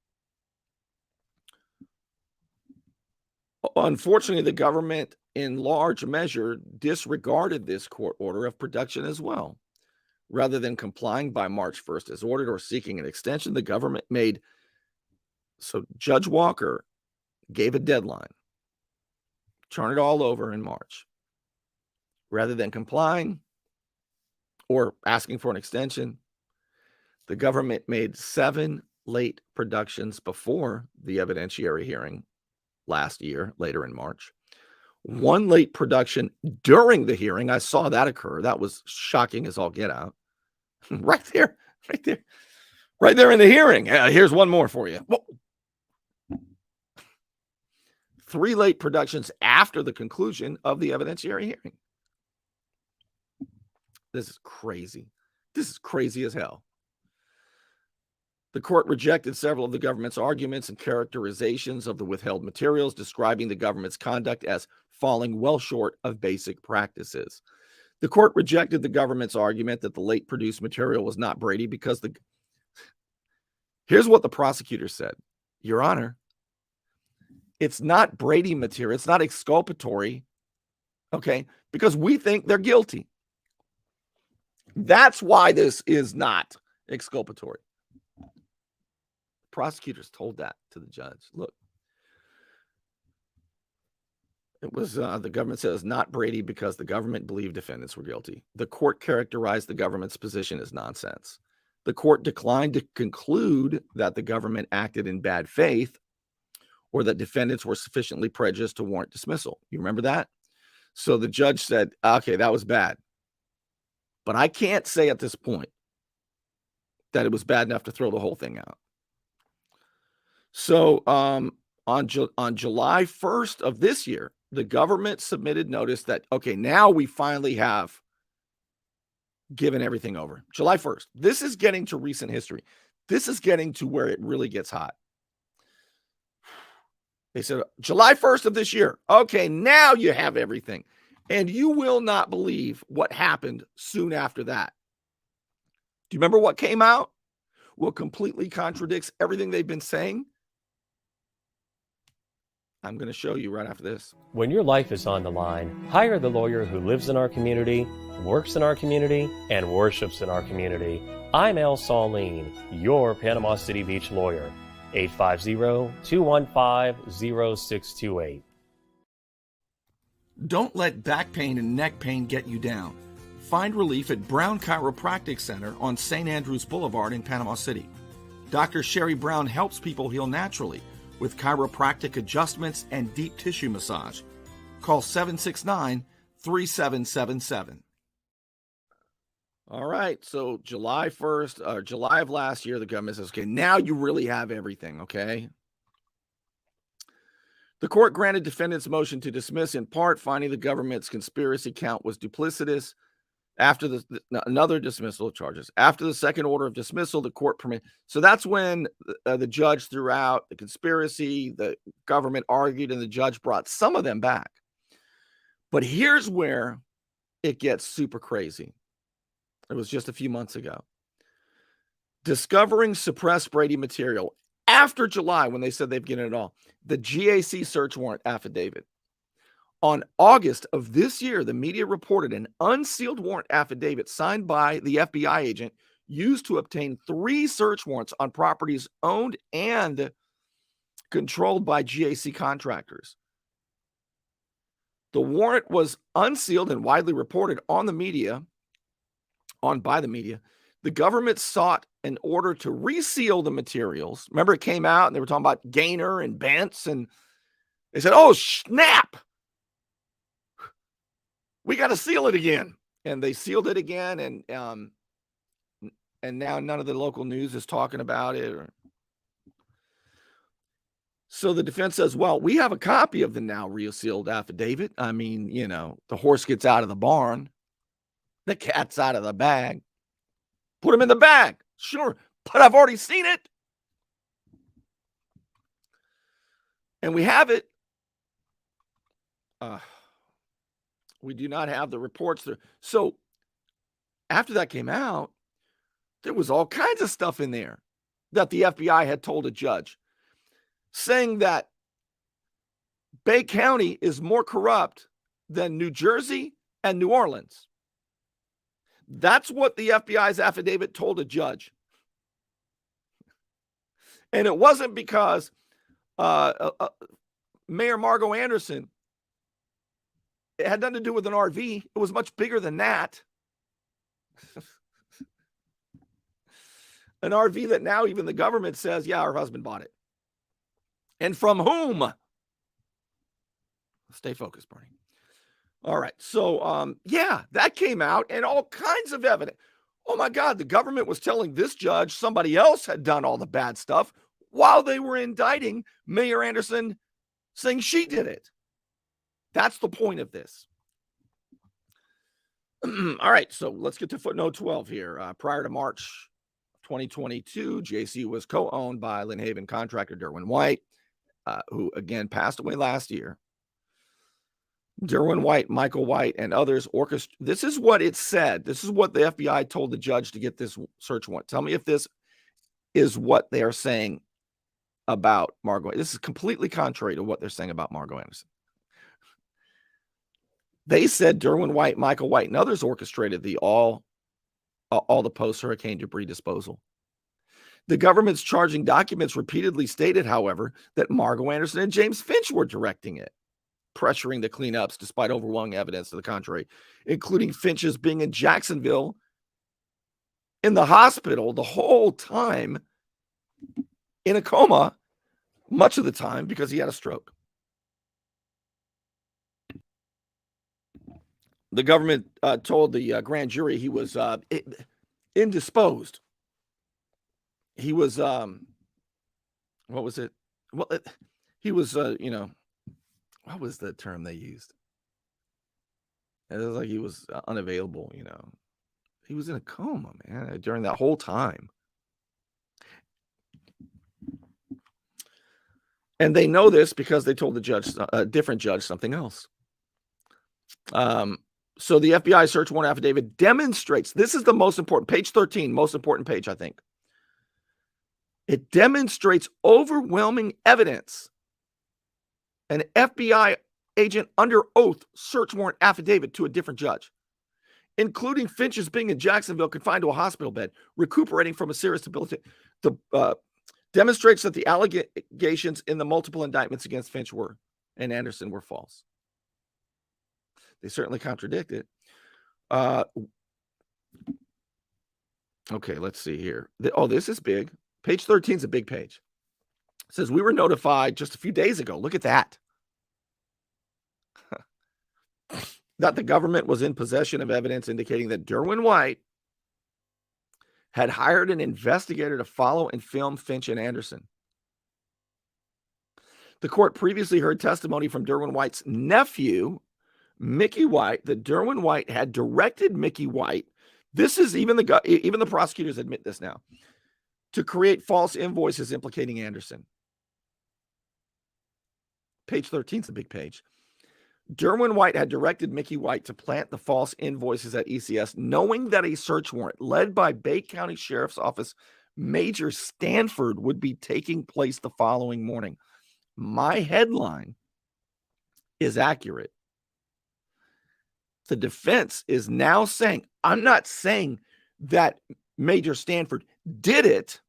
Unfortunately, the government, in large measure, disregarded this court order of production as well. Rather than complying by March 1st as ordered or seeking an extension, the government made, so Judge Walker gave a deadline. Turn it all over in March. Rather than complying or asking for an extension, the government made 7 late productions before the evidentiary hearing last year, later in March. one late production during the hearing. I saw that occur. That was shocking as all get out. Right there in the hearing. Here's one more for you. Whoa. 3 late productions after the conclusion of the evidentiary hearing. This is crazy. This is crazy as hell. The court rejected several of the government's arguments and characterizations of the withheld materials, describing the government's conduct as falling well short of basic practices. The court rejected the government's argument that the late produced material was not Brady because here's what the prosecutor said. Your Honor, it's not Brady material. It's not exculpatory, okay, because we think they're guilty. That's why this is not exculpatory. Prosecutors told that to the judge. Look, it was the government said it's not Brady because the government believed defendants were guilty. The court characterized the government's position as nonsense. The court declined to conclude that the government acted in bad faith or that defendants were sufficiently prejudiced to warrant dismissal. You remember that? So the judge said, okay, that was bad. But I can't say at this point that it was bad enough to throw the whole thing out. So on July 1st of this year, the government submitted notice that, okay, now we finally have given everything over. July 1st. This is getting to recent history. This is getting to where it really gets hot. They said, July 1st of this year. Okay, now you have everything. And you will not believe what happened soon after that. Do you remember what came out? Well, completely contradicts everything they've been saying. I'm going to show you right after this. When your life is on the line, hire the lawyer who lives in our community, works in our community, and worships in our community. I'm El Saulene, your Panama City Beach lawyer. 850-215-0628. Don't let back pain and neck pain get you down. Find relief at Brown Chiropractic Center on St. Andrews Boulevard in Panama City. Dr. Sherry Brown helps people heal naturally with chiropractic adjustments and deep tissue massage. Call 769-3777. All right, so July 1st, July of last year, the government says, okay, now you really have everything, okay? The court granted defendants' motion to dismiss in part, finding the government's conspiracy count was duplicitous. After another dismissal of charges. After the second order of dismissal, the court permitted. So that's when the judge threw out the conspiracy, the government argued, and the judge brought some of them back. But here's where it gets super crazy. It was just a few months ago. Discovering suppressed Brady material after July, when they said they've given it all, the GAC search warrant affidavit. On August of this year, the media reported an unsealed warrant affidavit signed by the FBI agent used to obtain 3 search warrants on properties owned and controlled by GAC contractors. The warrant was unsealed and widely reported by the media. The government sought an order to reseal the materials. Remember, it came out and they were talking about Gaynor and Bentz, and they said, oh, snap. We got to seal it again. And they sealed it again. And now none of the local news is talking about it. So the defense says, well, we have a copy of the now resealed affidavit. I mean, you know, the horse gets out of the barn. The cat's out of the bag. Put him in the bag. Sure. But I've already seen it. And we have it. We do not have the reports there. So after that came out, there was all kinds of stuff in there that the FBI had told a judge, saying that Bay County is more corrupt than New Jersey and New Orleans. That's what the FBI's affidavit told a judge. And it wasn't because Mayor Margo Anderson, it had nothing to do with an RV. It was much bigger than that. An RV that now even the government says, yeah, her husband bought it. And from whom? Stay focused, Bernie. All right. So, yeah, that came out and all kinds of evidence. Oh my God, the government was telling this judge somebody else had done all the bad stuff while they were indicting Mayor Anderson, saying she did it. That's the point of this. All right, so let's get to footnote 12 here. Prior to March 2022, JC was co-owned by Lynn Haven contractor Derwin White, who again passed away last year. Derwin White, Michael White, and others orchestrated. This is what it said. This is what the FBI told the judge to get this search warrant. Tell me if this is what they are saying about Margot. This is completely contrary to what they're saying about Margot Anderson. They said Derwin White, Michael White, and others orchestrated all the post-hurricane debris disposal. The government's charging documents repeatedly stated, however, that Margot Anderson and James Finch were directing it, pressuring the cleanups despite overwhelming evidence to the contrary, including Finch's being in Jacksonville in the hospital the whole time in a coma, much of the time because he had a stroke. The government told the grand jury he was indisposed. He was, what was it? Well, he was, what was the term they used? It was like he was unavailable, He was in a coma, man, during that whole time. And they know this because they told the judge, a different judge, something else. So the FBI search warrant affidavit demonstrates, this is the most important, page 13, most important page, I think. It demonstrates overwhelming evidence. An FBI agent under oath search warrant affidavit to a different judge, including Finch's being in Jacksonville confined to a hospital bed, recuperating from a serious debility. Demonstrates that the allegations in the multiple indictments against Finch and Anderson were false. They certainly contradict it. Okay, let's see here. This is big. Page 13 is a big page. It says, we were notified just a few days ago. Look at that. That the government was in possession of evidence indicating that Derwin White had hired an investigator to follow and film Finch and Anderson. The court previously heard testimony from Derwin White's nephew, Mickey White, that Derwin White had directed Mickey White. This is even the prosecutors admit this now, to create false invoices implicating Anderson. Page 13 is a big page. Derwin White had directed Mickey White to plant the false invoices at ECS, knowing that a search warrant led by Bay County Sheriff's Office Major Stanford would be taking place the following morning. My headline is accurate. The defense is now saying, I'm not saying that Major Stanford did it.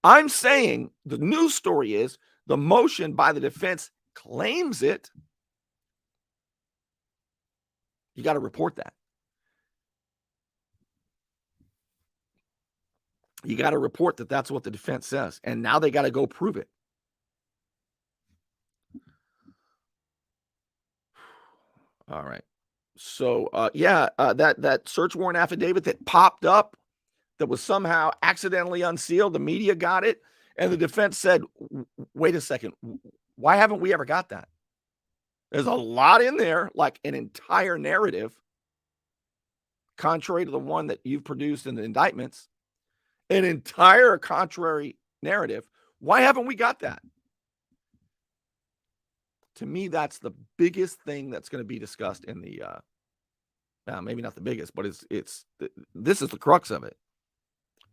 I'm saying the news story is the motion by the defense claims it. You got to report that. You got to report that that's what the defense says. And now they got to go prove it. All right. So, that search warrant affidavit that popped up that was somehow accidentally unsealed, the media got it, and the defense said, wait a second, why haven't we ever got that? There's a lot in there, like an entire narrative, contrary to the one that you've produced in the indictments, an entire contrary narrative. Why haven't we got that? To me, that's the biggest thing that's going to be discussed in the, maybe not the biggest, but this is the crux of it.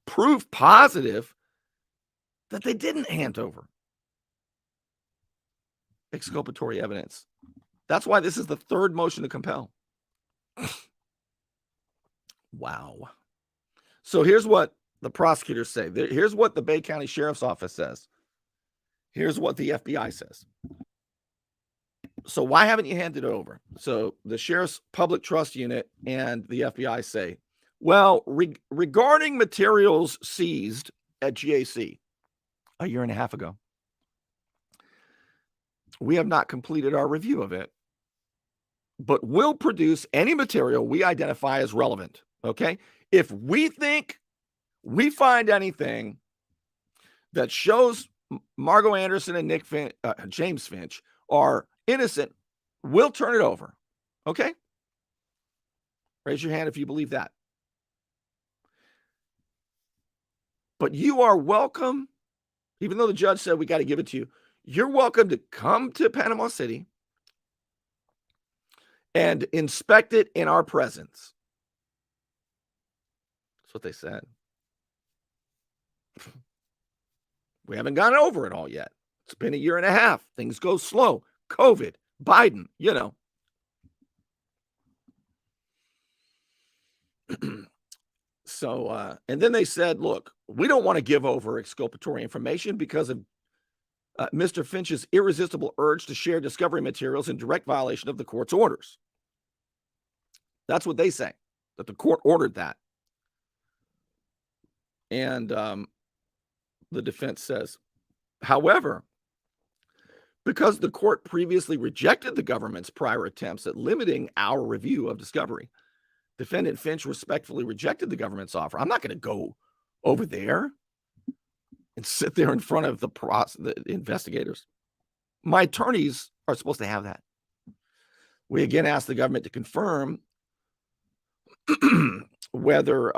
Proof positive that they didn't hand over exculpatory evidence. That's why this is the third motion to compel. Wow. So here's what the prosecutors say. Here's what the Bay County Sheriff's Office says. Here's what the FBI says. So why haven't you handed it over? So the Sheriff's Public Trust Unit and the FBI say, well, regarding materials seized at GAC a year and a half ago, we have not completed our review of it, but will produce any material we identify as relevant. Okay? If we think we find anything that shows Margot Anderson and James Finch are innocent, we'll turn it over. Okay? Raise your hand if you believe that. But you are welcome, even though the judge said we got to give it to you, you're welcome to come to Panama City and inspect it in our presence. That's what they said. We haven't gone over it all yet. It's been a year and a half. Things go slow. COVID, Biden, you know. So, and then they said, look, we don't want to give over exculpatory information because of Mr. Finch's irresistible urge to share discovery materials in direct violation of the court's orders. That's what they say, that the court ordered that. And the defense says, however, because the court previously rejected the government's prior attempts at limiting our review of discovery, Defendant Finch respectfully rejected the government's offer. I'm not going to go over there and sit there in front of the investigators. My attorneys are supposed to have that. We again asked the government to confirm whether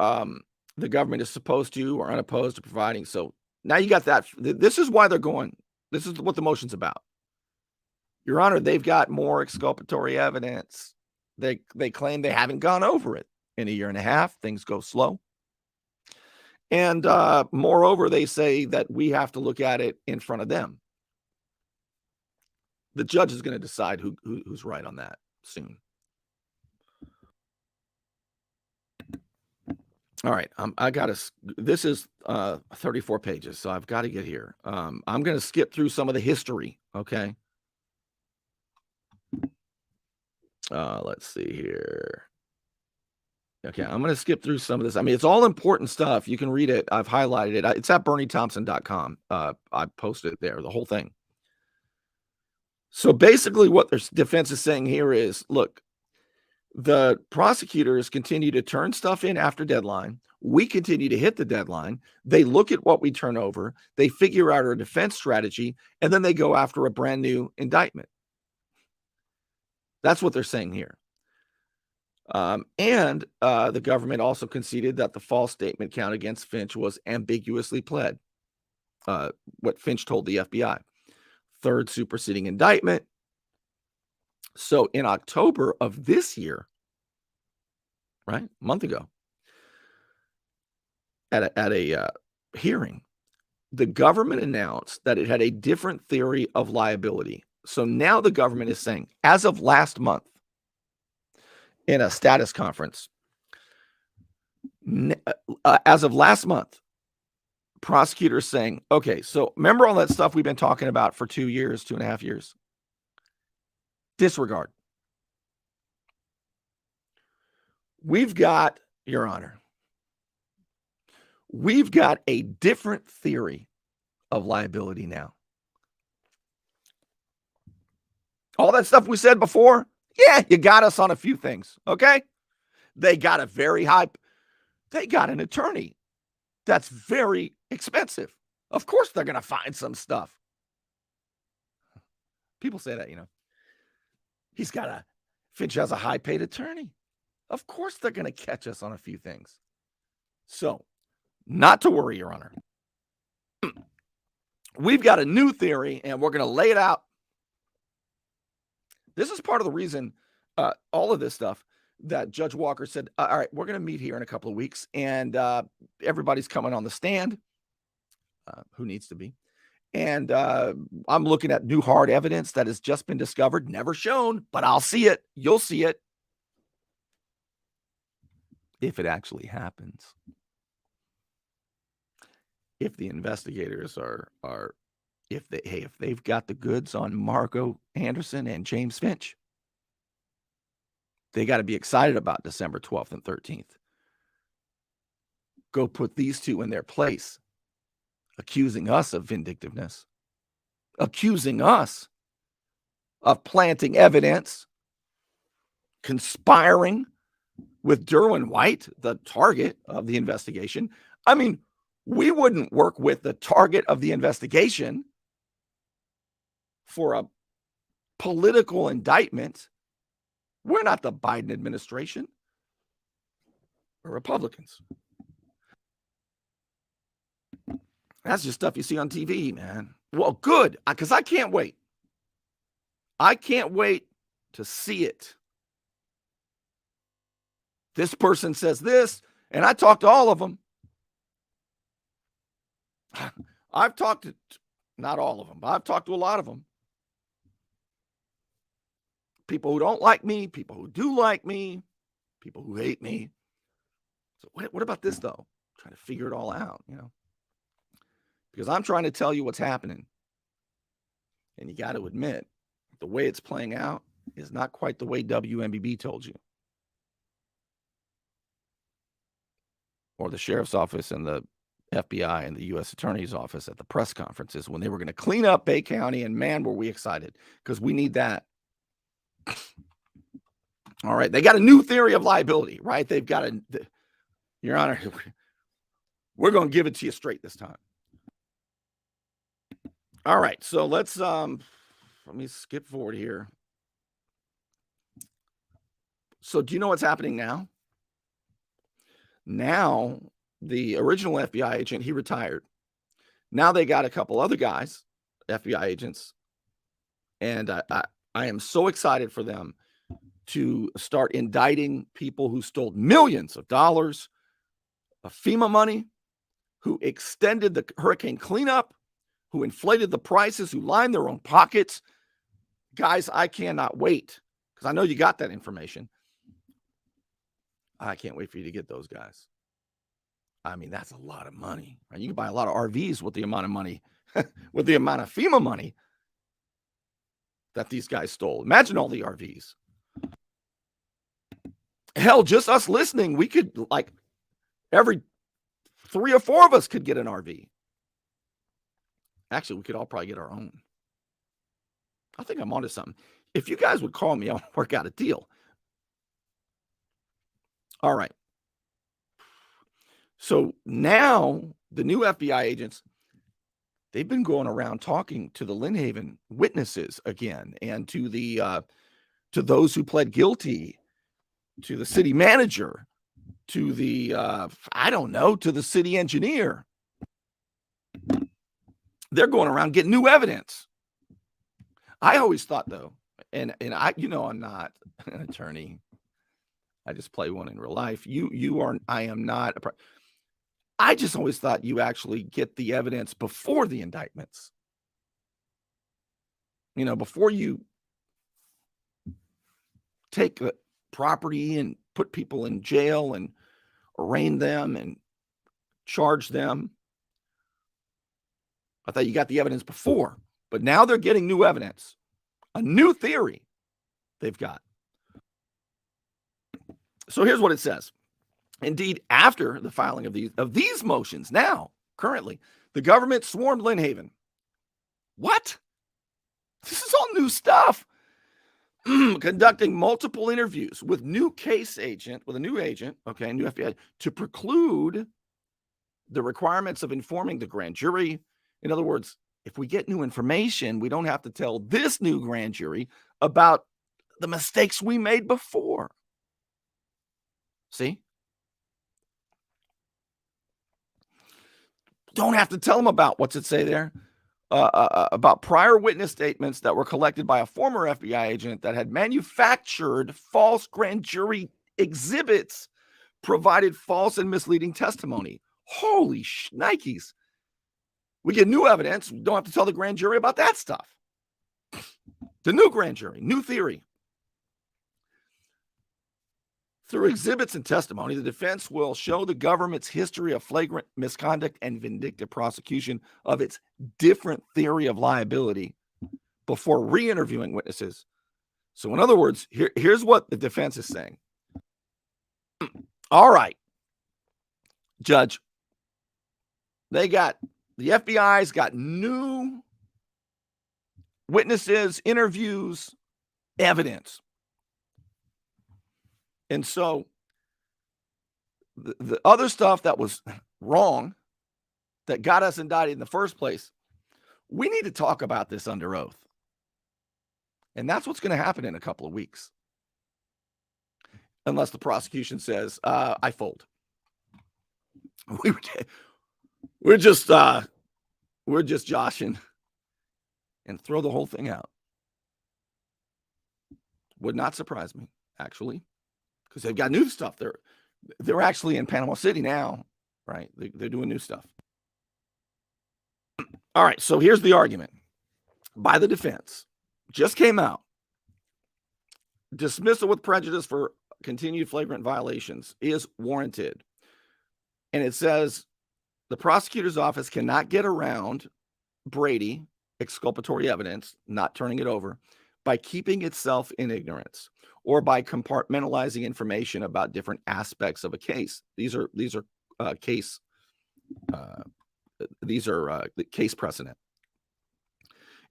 the government is supposed to or unopposed to providing. So now you got that. This is why they're going. This is what the motion's about. Your Honor, they've got more exculpatory evidence. They claim they haven't gone over it in a year and a half. Things go slow. And moreover, they say that we have to look at it in front of them. The judge is going to decide who's right on that soon. All right. This is 34 pages, so I've got to get here. I'm going to skip through some of the history. Okay. Let's see here. Okay, I'm going to skip through some of this. I mean, it's all important stuff. You can read it. I've highlighted it. It's at BernieThompson.com. I posted it there, the whole thing. So basically what their defense is saying here is, look, the prosecutors continue to turn stuff in after deadline. We continue to hit the deadline. They look at what we turn over. They figure out our defense strategy, and then they go after a brand new indictment. That's what they're saying here. And the government also conceded that the false statement count against Finch was ambiguously pled. What Finch told the FBI. Third superseding indictment. So in October of this year, right, a month ago, at a hearing, the government announced that it had a different theory of liability. So now the government is saying, as of last month, in a status conference, as of last month, prosecutors saying, okay, so remember all that stuff we've been talking about for 2 years, 2.5 years? Disregard. We've got, Your Honor, we've got a different theory of liability now. All that stuff we said before, yeah, you got us on a few things, okay? They got they got an attorney that's very expensive. Of course they're going to find some stuff. People say that, Finch has a high-paid attorney. Of course they're going to catch us on a few things. So, not to worry, Your Honor. We've got a new theory, and we're going to lay it out. This is part of the reason all of this stuff that Judge Walker said, all right, we're going to meet here in a couple of weeks, and everybody's coming on the stand. Who needs to be? And I'm looking at new hard evidence that has just been discovered, never shown, but I'll see it. You'll see it. If it actually happens. If the investigators if they've got the goods on Margot Anderson and James Finch, they got to be excited about December 12th and 13th. Go put these two in their place, accusing us of vindictiveness, accusing us of planting evidence conspiring with Derwin White, the target of the investigation. I mean, we wouldn't work with the target of the investigation for a political indictment. We're not the Biden administration. We're Republicans. That's just stuff you see on TV, man. Well, good, because I can't wait. I can't wait to see it. This person says this, and I talked to all of them. I've talked to, not all of them, but I've talked to a lot of them. People who don't like me, people who do like me, people who hate me. So what about this, though? I'm trying to figure it all out, because I'm trying to tell you what's happening. And you got to admit, the way it's playing out is not quite the way WMBB told you. Or the sheriff's office and the FBI and the U.S. Attorney's office at the press conferences when they were going to clean up Bay County. And man, were we excited, because we need that. All right. They got a new theory of liability, right? They've got Your Honor, we're going to give it to you straight this time. All right. So let me skip forward here. So do you know what's happening now? Now, the original FBI agent, he retired. Now they got a couple other guys, FBI agents, and I am so excited for them to start indicting people who stole millions of dollars of FEMA money, who extended the hurricane cleanup, who inflated the prices, who lined their own pockets. Guys, I cannot wait, because I know you got that information. I can't wait for you to get those guys. I mean, that's a lot of money. Right? You can buy a lot of RVs with the amount of money, with the amount of FEMA money that these guys stole. Imagine all the RVs. Hell, just us listening, we could, like, every 3 or 4 of us could get an RV. Actually, we could all probably get our own. I think I'm onto something. If you guys would call me, I'll work out a deal. All right. So now the new FBI agents, they've been going around talking to the Lynn Haven witnesses again, and to to those who pled guilty, to the city manager, to the to the city engineer. They're going around getting new evidence. I always thought, though, and I, I'm not an attorney. I just play one in real life. I am not. I just always thought you actually get the evidence before the indictments. Before you take the property and put people in jail and arraign them and charge them. I thought you got the evidence before, but now they're getting new evidence, a new theory they've got. So here's what it says. Indeed, after the filing of these motions, now, currently, the government swarmed Lynn Haven. What? This is all new stuff. Conducting multiple interviews with a new agent, new FBI, to preclude the requirements of informing the grand jury. In other words, if we get new information, we don't have to tell this new grand jury about the mistakes we made before. See? Don't have to tell them about, what's it say there? About prior witness statements that were collected by a former FBI agent that had manufactured false grand jury exhibits, provided false and misleading testimony. Holy shnikes. We get new evidence. We don't have to tell the grand jury about that stuff. The new grand jury, new theory. Through exhibits and testimony, the defense will show the government's history of flagrant misconduct and vindictive prosecution of its different theory of liability before re-interviewing witnesses. So in other words, here's what the defense is saying. All right, Judge, the FBI's got new witnesses, interviews, evidence. And so the other stuff that was wrong, that got us indicted in the first place, we need to talk about this under oath. And that's what's going to happen in a couple of weeks. Unless the prosecution says, I fold. We're just joshing and throw the whole thing out. Would not surprise me, actually, because they've got new stuff. They're actually in Panama City now, right? They're doing new stuff. All right, so here's the argument by the defense. Just came out. Dismissal with prejudice for continued flagrant violations is warranted. And it says the prosecutor's office cannot get around Brady, exculpatory evidence, not turning it over, by keeping itself in ignorance or by compartmentalizing information about different aspects of a case. These are case precedent.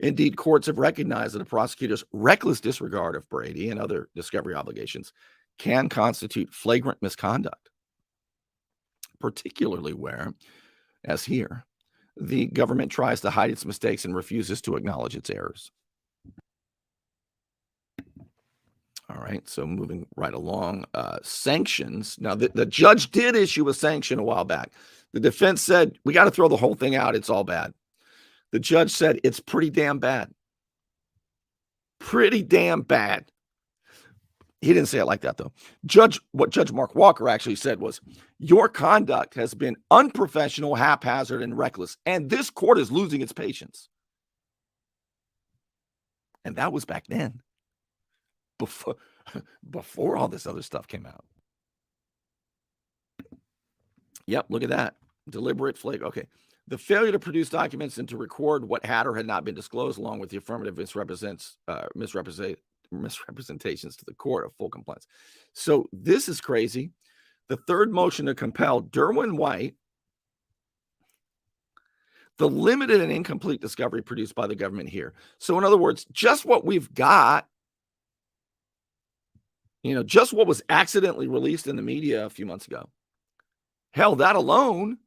Indeed, courts have recognized that a prosecutor's reckless disregard of Brady and other discovery obligations can constitute flagrant misconduct, particularly where, as here, the government tries to hide its mistakes and refuses to acknowledge its errors. All right, so moving right along, sanctions. Now, the judge did issue a sanction a while back. The defense said, we got to throw the whole thing out. It's all bad. The judge said, it's pretty damn bad. Pretty damn bad. He didn't say it like that, though. What Judge Mark Walker actually said was, your conduct has been unprofessional, haphazard, and reckless, and this court is losing its patience. And that was back then, before all this other stuff came out. Yep, look at that. Deliberate flagrant. Okay. The failure to produce documents and to record what had or had not been disclosed, along with the affirmative misrepresentations to the court of full compliance. So this is crazy. The third motion to compel Derwin White, the limited and incomplete discovery produced by the government here. So in other words, just what we've got, just what was accidentally released in the media a few months ago. Hell, that alone,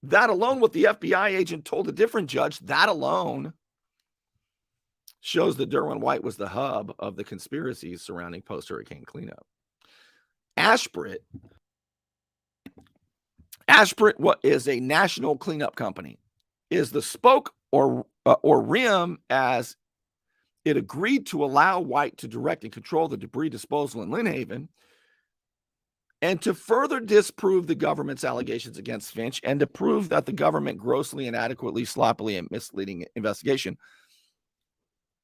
what the FBI agent told a different judge, that alone shows that Derwin White was the hub of the conspiracies surrounding post-hurricane cleanup. Ashbrit, what is a national cleanup company, is the spoke or rim as it agreed to allow White to direct and control the debris disposal in Lynn Haven, and to further disprove the government's allegations against Finch, and to prove that the government grossly, inadequately, sloppily, and misleading investigation.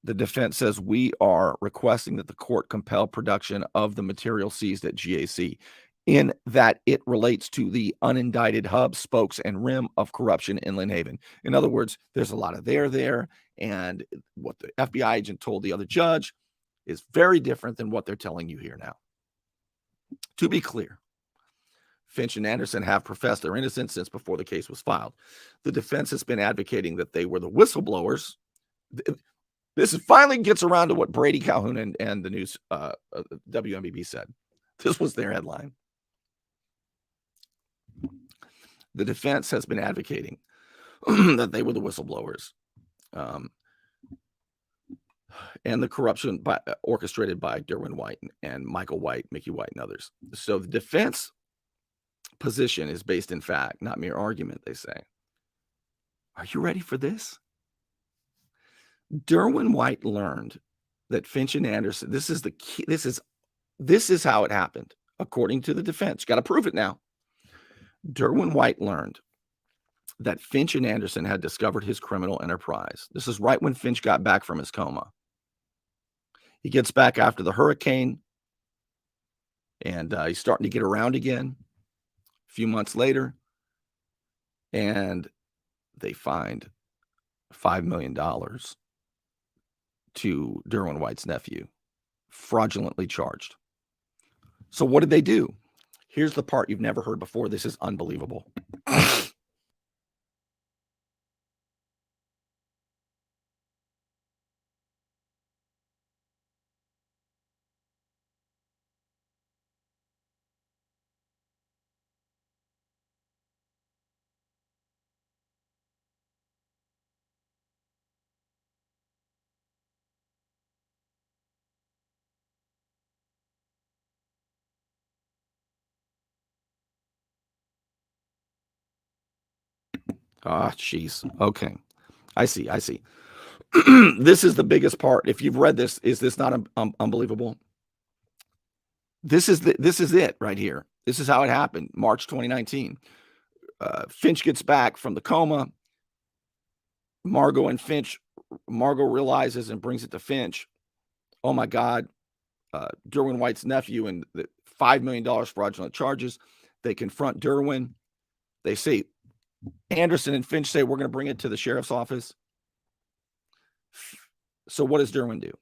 The defense says we are requesting that the court compel production of the material seized at GAC, in that it relates to the unindicted hub, spokes, and rim of corruption in Lynn Haven. In other words, there's a lot of there, and what the FBI agent told the other judge is very different than what they're telling you here now. To be clear, Finch and Anderson have professed their innocence since before the case was filed. The defense has been advocating that they were the whistleblowers. This finally gets around to what Brady Calhoun and the news WMBB said. This was their headline. The defense has been advocating that they were the whistleblowers, and the corruption orchestrated by Derwin White and Michael White, Mickey White, and others. So the defense position is based in fact, not mere argument, they say. Are you ready for this? Derwin White learned that Finch and Anderson, this is the key, this is how it happened, according to the defense. Got to prove it now. Derwin White learned that Finch and Anderson had discovered his criminal enterprise. This is right when Finch got back from his coma. He gets back after the hurricane, and he's starting to get around again a few months later, and they find $5 million to Derwin White's nephew, fraudulently charged. So what did they do? Here's the part you've never heard before. This is unbelievable. Ah, jeez. Okay. I see. This is the biggest part. If you've read this, is this not unbelievable? This is it right here. This is how it happened. March 2019. Finch gets back from the coma. Margot realizes and brings it to Finch. Oh my God. Derwin White's nephew and the $5 million fraudulent charges. They confront Derwin. They say, Anderson and Finch say, we're going to bring it to the sheriff's office. So what does Derwin do?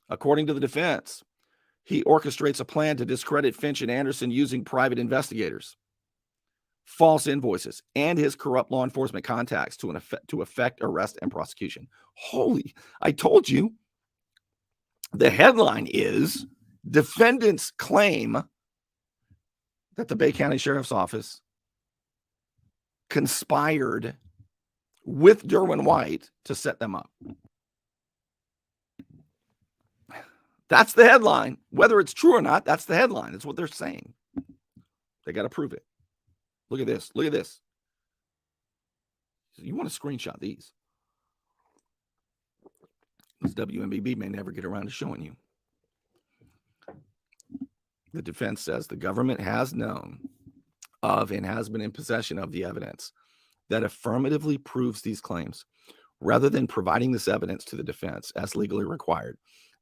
According to the defense, he orchestrates a plan to discredit Finch and Anderson using private investigators, false invoices, and his corrupt law enforcement contacts to effect arrest and prosecution. Holy, I told you. The headline is, defendants claim that the Bay County Sheriff's Office conspired with Derwin White to set them up. That's the headline. Whether it's true or not, that's the headline. It's what they're saying. They got to prove it. Look at this. Look at this. You want to screenshot these. This WMBB may never get around to showing you. The defense says the government has known of and has been in possession of the evidence that affirmatively proves these claims. Rather than providing this evidence to the defense as legally required,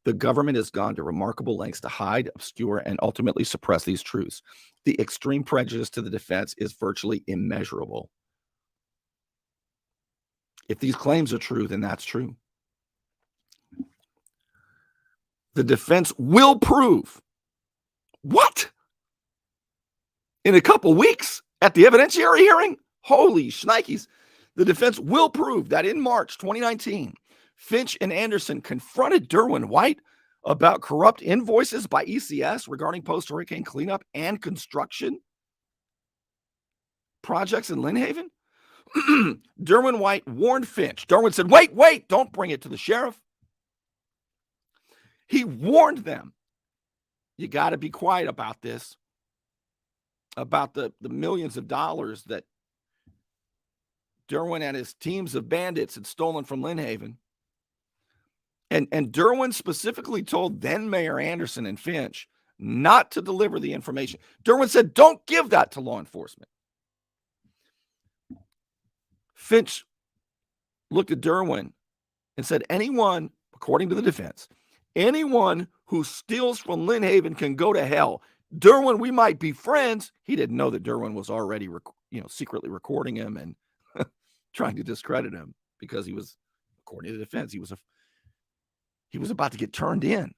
the government has gone to remarkable lengths to hide, obscure, and ultimately suppress these truths. The extreme prejudice to the defense is virtually immeasurable. If these claims are true, then that's true. The defense will prove. What? In a couple weeks at the evidentiary hearing? Holy shnikes. The defense will prove that in March 2019, Finch and Anderson confronted Derwin White about corrupt invoices by ECS regarding post-hurricane cleanup and construction projects in Lynn Haven. Derwin White warned Finch. Derwin said, wait, don't bring it to the sheriff. He warned them, you got to be quiet about this, about the millions of dollars that Derwin and his teams of bandits had stolen from Lynn Haven. And Derwin specifically told then Mayor Anderson and Finch not to deliver the information. Derwin said, don't give that to law enforcement. Finch looked at Derwin and said, anyone, according to the defense, anyone who steals from Lynn Haven can go to hell. Derwin, we might be friends. He didn't know that Derwin was already, secretly recording him and trying to discredit him because he was, according to the defense, he was about to get turned in.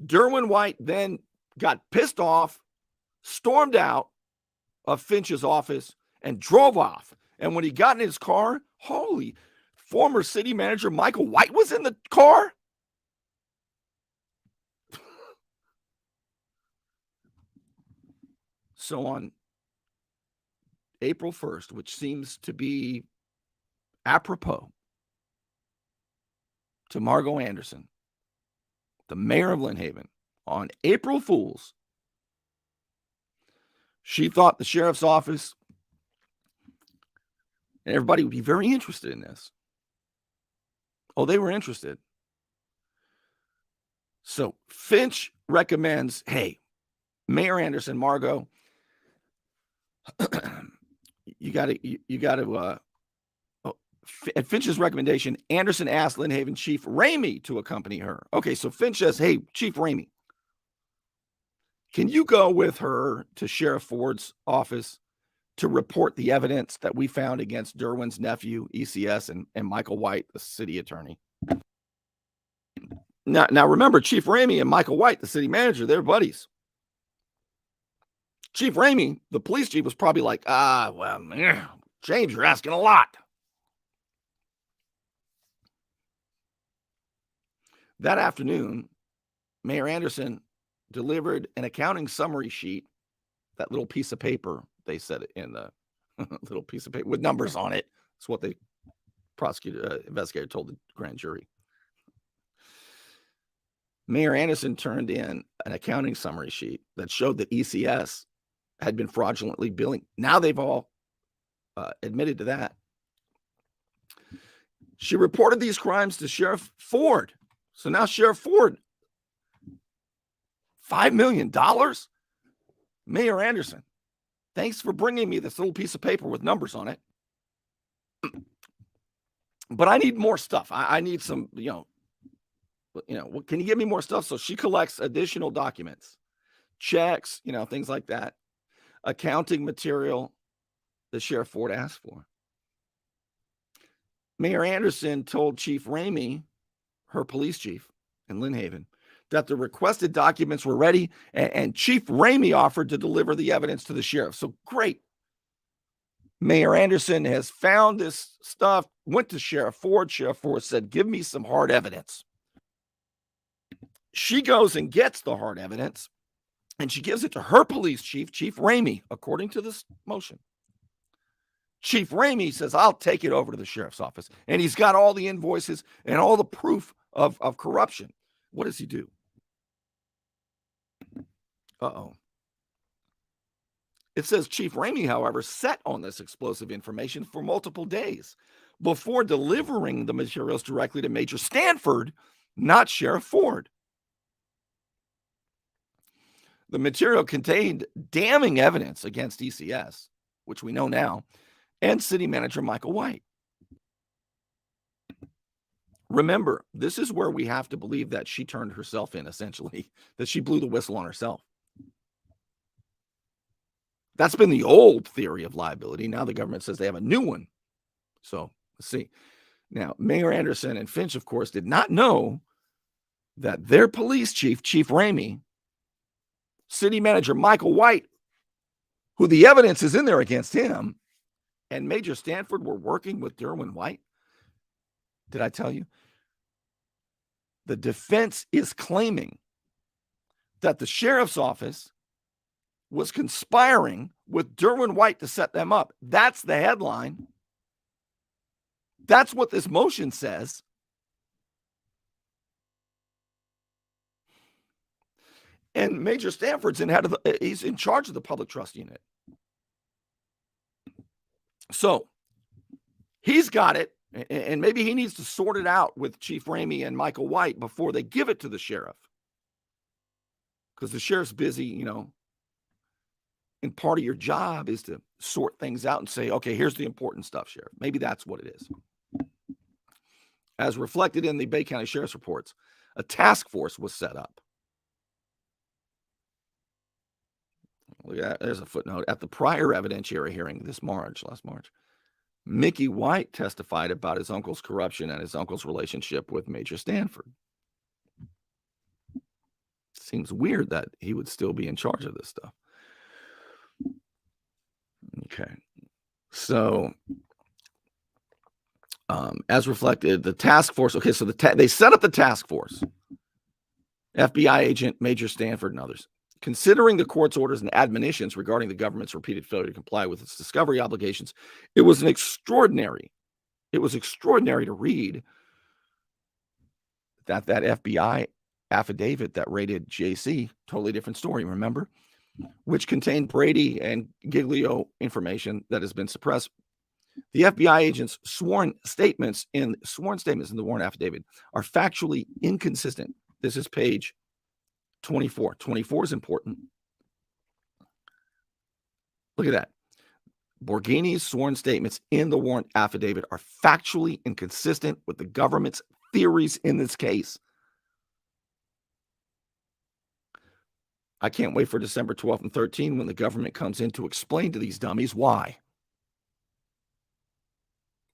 Derwin White then got pissed off, stormed out of Finch's office, and drove off. And when he got in his car, former city manager Michael White was in the car. So on April 1st, which seems to be apropos to Margot Anderson, the mayor of Lynn Haven, on April Fools, she thought the sheriff's office and everybody would be very interested in this. Oh, they were interested. So Finch recommends, hey, Mayor Anderson, Margot, you got to, at Finch's recommendation, Anderson asked Lynn Haven Chief Ramey to accompany her. Okay, so Finch says, hey, Chief Ramey, can you go with her to Sheriff Ford's office to report the evidence that we found against Derwin's nephew, ECS, and Michael White, the city attorney? Now remember, Chief Ramey and Michael White, the city manager, they're buddies. Chief Ramey, the police chief, was probably like, James, you're asking a lot. That afternoon, Mayor Anderson delivered an accounting summary sheet, that little piece of paper, they said it in the little piece of paper with numbers on it. That's what the investigator told the grand jury. Mayor Anderson turned in an accounting summary sheet that showed that ECS had been fraudulently billing. Now they've all admitted to that. She reported these crimes to Sheriff Ford. So now Sheriff Ford, $5 million? Mayor Anderson, thanks for bringing me this little piece of paper with numbers on it. But I need more stuff. I need some, can you give me more stuff? So she collects additional documents, checks, things like that, accounting material that Sheriff Ford asked for. Mayor Anderson told Chief Ramey, her police chief in Lynn Haven, that the requested documents were ready, and Chief Ramey offered to deliver the evidence to the sheriff. So great. Mayor Anderson has found this stuff, went to Sheriff Ford. Sheriff Ford said, give me some hard evidence. She goes and gets the hard evidence, and she gives it to her police chief, Chief Ramey, according to this motion. Chief Ramey says, I'll take it over to the sheriff's office. And he's got all the invoices and all the proof of corruption. What does he do? Uh-oh. It says Chief Ramey, however, sat on this explosive information for multiple days before delivering the materials directly to Major Stanford, not Sheriff Ford. The material contained damning evidence against ECS, which we know now, and City Manager Michael White. Remember, this is where we have to believe that she turned herself in, essentially, that she blew the whistle on herself. That's been the old theory of liability. Now the government says they have a new one. So let's see. Now, Mayor Anderson and Finch, of course, did not know that their police chief, Chief Ramey, City Manager Michael White, who the evidence is in there against him, and Major Stanford were working with Derwin White. Did I tell you? The defense is claiming that the sheriff's office was conspiring with Derwin White to set them up. That's the headline. That's what this motion says. And Major Stanford's he's in charge of the public trust unit. So he's got it, and maybe he needs to sort it out with Chief Ramey and Michael White before they give it to the sheriff. Because the sheriff's busy, and part of your job is to sort things out and say, okay, here's the important stuff, Sheriff. Maybe that's what it is. As reflected in the Bay County Sheriff's reports, a task force was set up. Look at that. There's a footnote. At the prior evidentiary hearing last March, Mickey White testified about his uncle's corruption and his uncle's relationship with Major Stanford. Seems weird that he would still be in charge of this stuff. Okay. So, as reflected, the task force. Okay, so they set up the task force. FBI agent Major Stanford and others. Considering the court's orders and admonitions regarding the government's repeated failure to comply with its discovery obligations, it was extraordinary to read that FBI affidavit that raided JC, totally different story, remember? Which contained Brady and Giglio information that has been suppressed. The FBI agents' sworn statements in the warrant affidavit are factually inconsistent. This is page 24. 24 is important. Look at that. Borghini's sworn statements in the warrant affidavit are factually inconsistent with the government's theories in this case. I can't wait for December 12th and 13th when the government comes in to explain to these dummies why.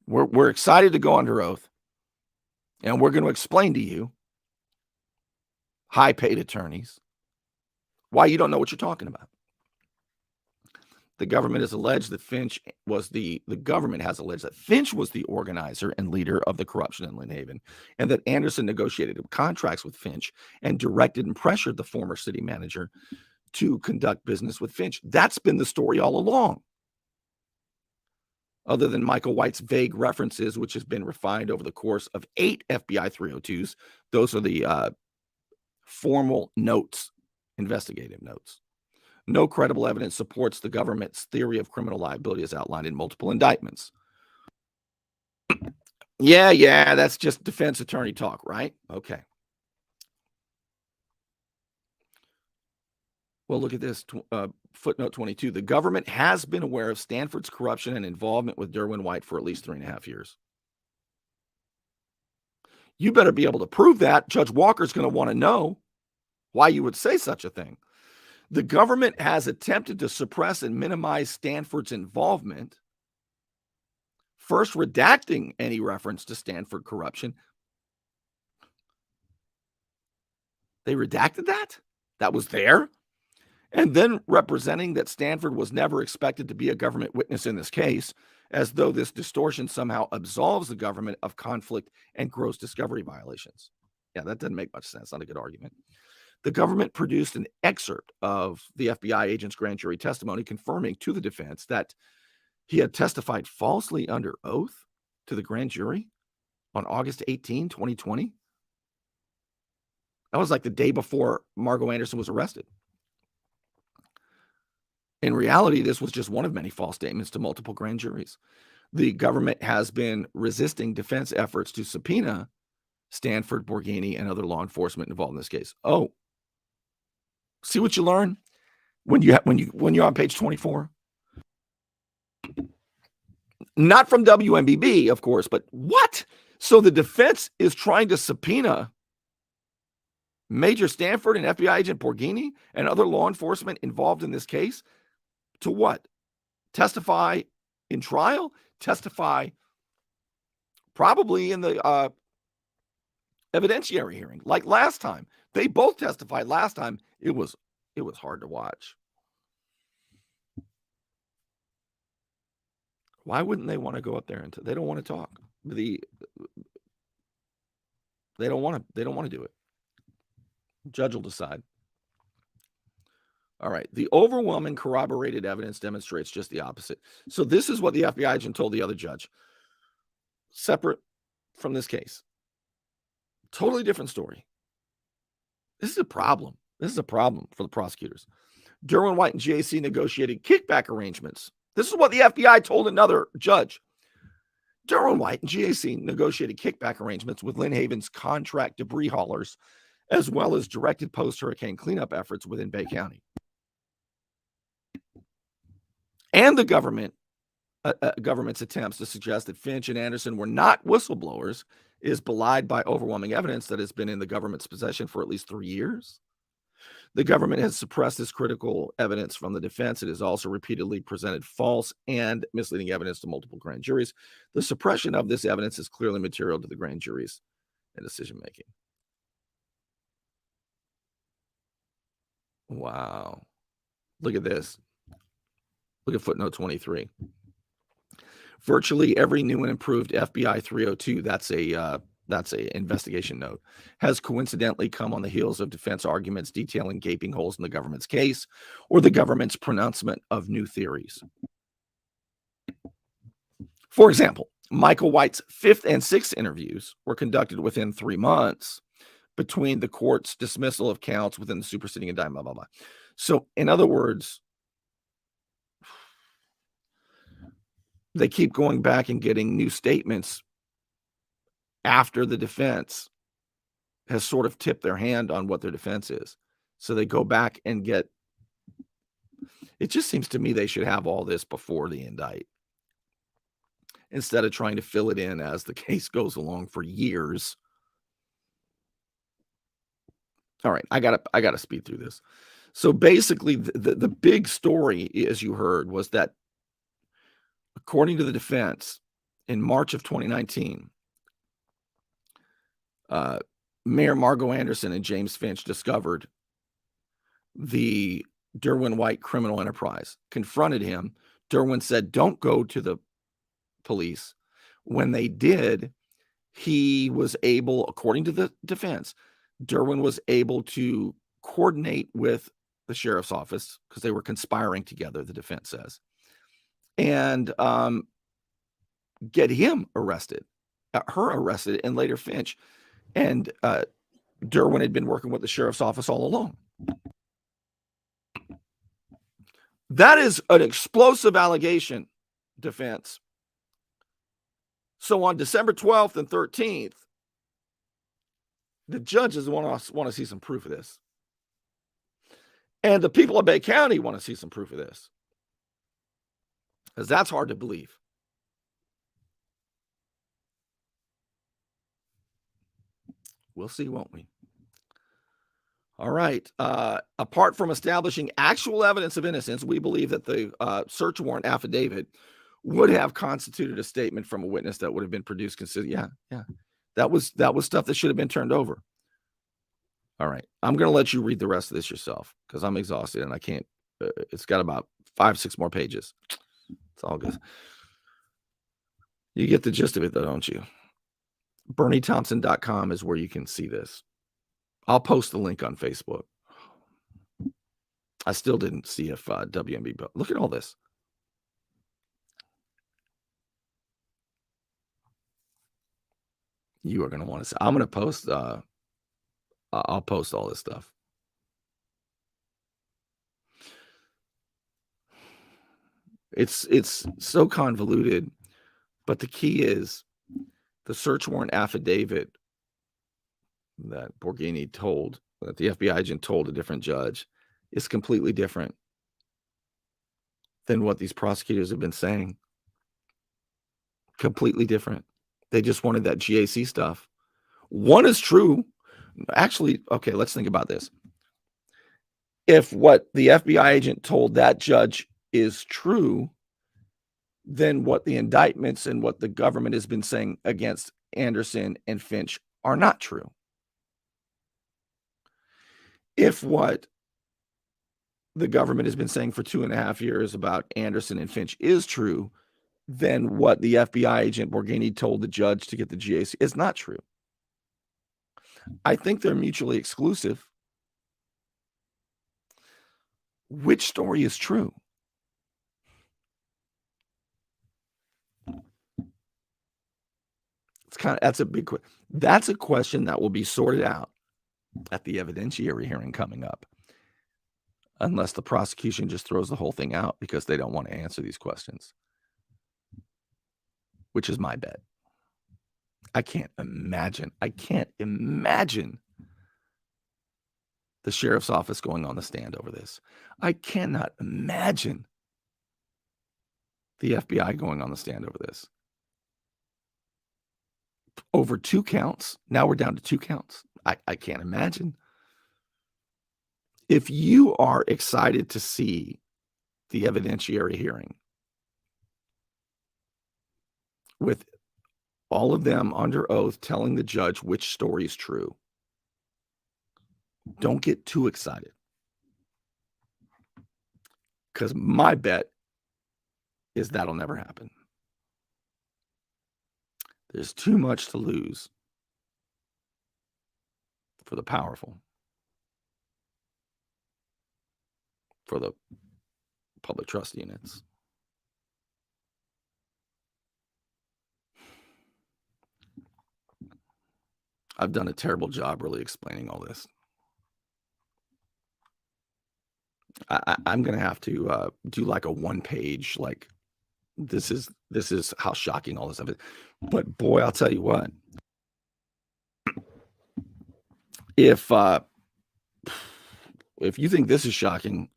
We're excited to go under oath, and we're going to explain to you, high-paid attorneys, why you don't know what you're talking about. The government has alleged that Finch was the government has alleged that Finch was the organizer and leader of the corruption in Lynn Haven, and that Anderson negotiated contracts with Finch and directed and pressured the former city manager to conduct business with Finch. That's been the story all along. Other than Michael White's vague references, which has been refined over the course of 8 FBI 302s, those are the formal notes, investigative notes. No credible evidence supports the government's theory of criminal liability as outlined in multiple indictments. Yeah, that's just defense attorney talk, right? Okay. Well, look at this, footnote 22. The government has been aware of Stanford's corruption and involvement with Derwin White for at least 3.5 years. You better be able to prove that. Judge Walker's going to want to know why you would say such a thing. The government has attempted to suppress and minimize Stanford's involvement, first redacting any reference to Stanford corruption. They redacted that? That was there? And then representing that Stanford was never expected to be a government witness in this case, as though this distortion somehow absolves the government of conflict and gross discovery violations. Yeah, that doesn't make much sense. Not a good argument. The government produced an excerpt of the FBI agent's grand jury testimony confirming to the defense that he had testified falsely under oath to the grand jury on August 18, 2020. That was like the day before Margo Anderson was arrested. In reality, this was just one of many false statements to multiple grand juries. The government has been resisting defense efforts to subpoena Stanford, Borghini, and other law enforcement involved in this case. Oh, see what you learn when you're on page 24? Not from WMBB, of course, but what? So the defense is trying to subpoena Major Stanford and FBI agent Borghini and other law enforcement involved in this case to what? Testify in trial? Testify probably in the evidentiary hearing, like last time. They both testified last time. It was hard to watch. Why wouldn't they want to go up there and they don't want to talk? They don't want to do it. Judge will decide. All right. The overwhelming corroborated evidence demonstrates just the opposite. So this is what the FBI agent told the other judge. Separate from this case. Totally different story. This is a problem. This is a problem for the prosecutors. Derwin White and GAC negotiated kickback arrangements. This is what the FBI told another judge. Derwin White and GAC negotiated kickback arrangements with Lynn Haven's contract debris haulers, as well as directed post-hurricane cleanup efforts within Bay County. And the government's attempts to suggest that Finch and Anderson were not whistleblowers is belied by overwhelming evidence that has been in the government's possession for at least 3 years. The government has suppressed this critical evidence from the defense. It has also repeatedly presented false and misleading evidence to multiple grand juries. The suppression of this evidence is clearly material to the grand juries and decision-making. Wow. Look at this. Look at footnote 23. Virtually every new and improved FBI 302, that's a investigation note, has coincidentally come on the heels of defense arguments detailing gaping holes in the government's case or the government's pronouncement of new theories. For example, Michael White's 5th and 6th interviews were conducted within 3 months between the court's dismissal of counts within the superseding indictment, blah, blah, blah. So, in other words, they keep going back and getting new statements after the defense has sort of tipped their hand on what their defense is. So they go back and get, it just seems to me they should have all this before the indict, instead of trying to fill it in as the case goes along for years. All right, I gotta speed through this. So basically, the big story, as you heard, was that according to the defense, in March of 2019, Mayor Margo Anderson and James Finch discovered the Derwin White criminal enterprise, confronted him. Derwin said, "Don't go to the police." When they did, he was able, according to the defense, Derwin was able to coordinate with the sheriff's office because they were conspiring together, the defense says, and get him arrested, her arrested, and later Finch. And Derwin had been working with the sheriff's office all along. That is an explosive allegation, defense. So on December 12th and 13th, the judges want to see some proof of this. And the people of Bay County want to see some proof of this. Because that's hard to believe. We'll see, won't we? All right. Apart from establishing actual evidence of innocence, we believe that the search warrant affidavit would have constituted a statement from a witness that would have been produced. Yeah. That was stuff that should have been turned over. All right. I'm going to let you read the rest of this yourself because I'm exhausted and I can't. It's got about 5-6 more pages. It's all good. You get the gist of it, though, don't you? BernieThompson.com is where you can see this. I'll post the link on Facebook. I still didn't see if WMB, but look at all this. You are going to want to see. I'm going to post. I'll post all this stuff. It's so convoluted, but the key is the search warrant affidavit that Borghini told, that the FBI agent told a different judge, is completely different than what these prosecutors have been saying. Completely different. They just wanted that GAC stuff. One is true. Actually, okay, let's think about this. If what the FBI agent told that judge is true, then what the indictments and what the government has been saying against Anderson and Finch are not true. If what the government has been saying for 2.5 years about Anderson and Finch is true, then what the FBI agent Borghini told the judge to get the GAC is not true. I think they're mutually exclusive. Which story is true? That's a big question. That's a question that will be sorted out at the evidentiary hearing coming up. Unless the prosecution just throws the whole thing out because they don't want to answer these questions. Which is my bet. I can't imagine the sheriff's office going on the stand over this. I cannot imagine the FBI going on the stand over this. Over 2 counts. Now we're down to 2 counts. I can't imagine. If you are excited to see the evidentiary hearing with all of them under oath telling the judge which story is true, don't get too excited. Because my bet is that'll never happen. There's too much to lose for the powerful, for the public trust units. I've done a terrible job really explaining all this. I'm going to have to do like a 1-page, like, this is how shocking all this stuff is. But boy, I'll tell you what, if you think this is shocking,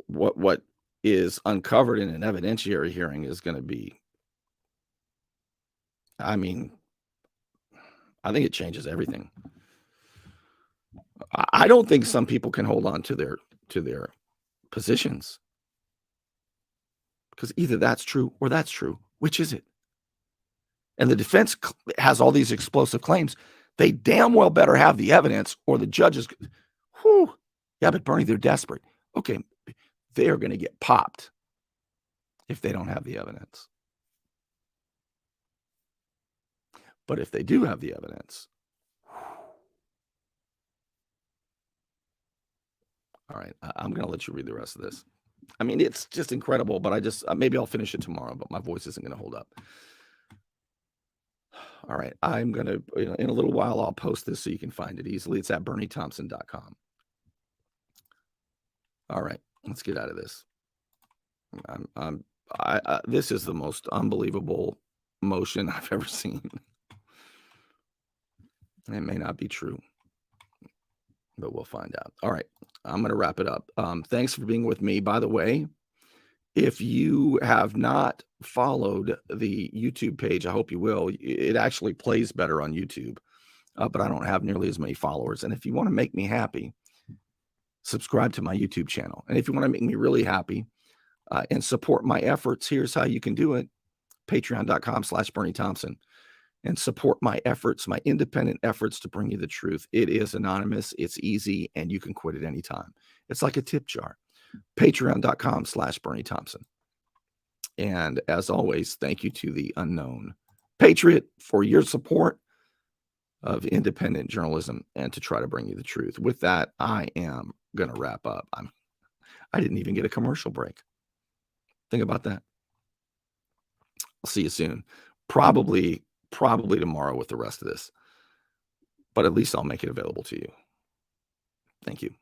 what is uncovered in an evidentiary hearing is going to be, I mean, I think it changes everything. I don't think some people can hold on to their positions because either that's true or that's true. Which is it? And the defense has all these explosive claims. They damn well better have the evidence or the judges. Whew, yeah, but Bernie, they're desperate. Okay, they are going to get popped if they don't have the evidence. But if they do have the evidence, all right, I'm going to let you read the rest of this. I mean, it's just incredible, but maybe I'll finish it tomorrow, but my voice isn't going to hold up. All right, I'm going to, in a little while, I'll post this so you can find it easily. It's at BernieThompson.com. All right, let's get out of this. This is the most unbelievable motion I've ever seen. It may not be true, but we'll find out. All right, I'm going to wrap it up. Thanks for being with me. By the way, if you have not followed the YouTube page, I hope you will. It actually plays better on YouTube, but I don't have nearly as many followers. And if you want to make me happy, subscribe to my YouTube channel. And if you want to make me really happy and support my efforts, here's how you can do it. Patreon.com/Bernie Thompson. And support my efforts, my independent efforts to bring you the truth. It is anonymous, it's easy, and you can quit at any time. It's like a tip jar. Patreon.com/Bernie Thompson. And as always, thank you to the Unknown Patriot for your support of independent journalism and to try to bring you the truth. With that, I am going to wrap up. I didn't even get a commercial break. Think about that. I'll see you soon. Probably tomorrow with the rest of this, but at least I'll make it available to you. Thank you.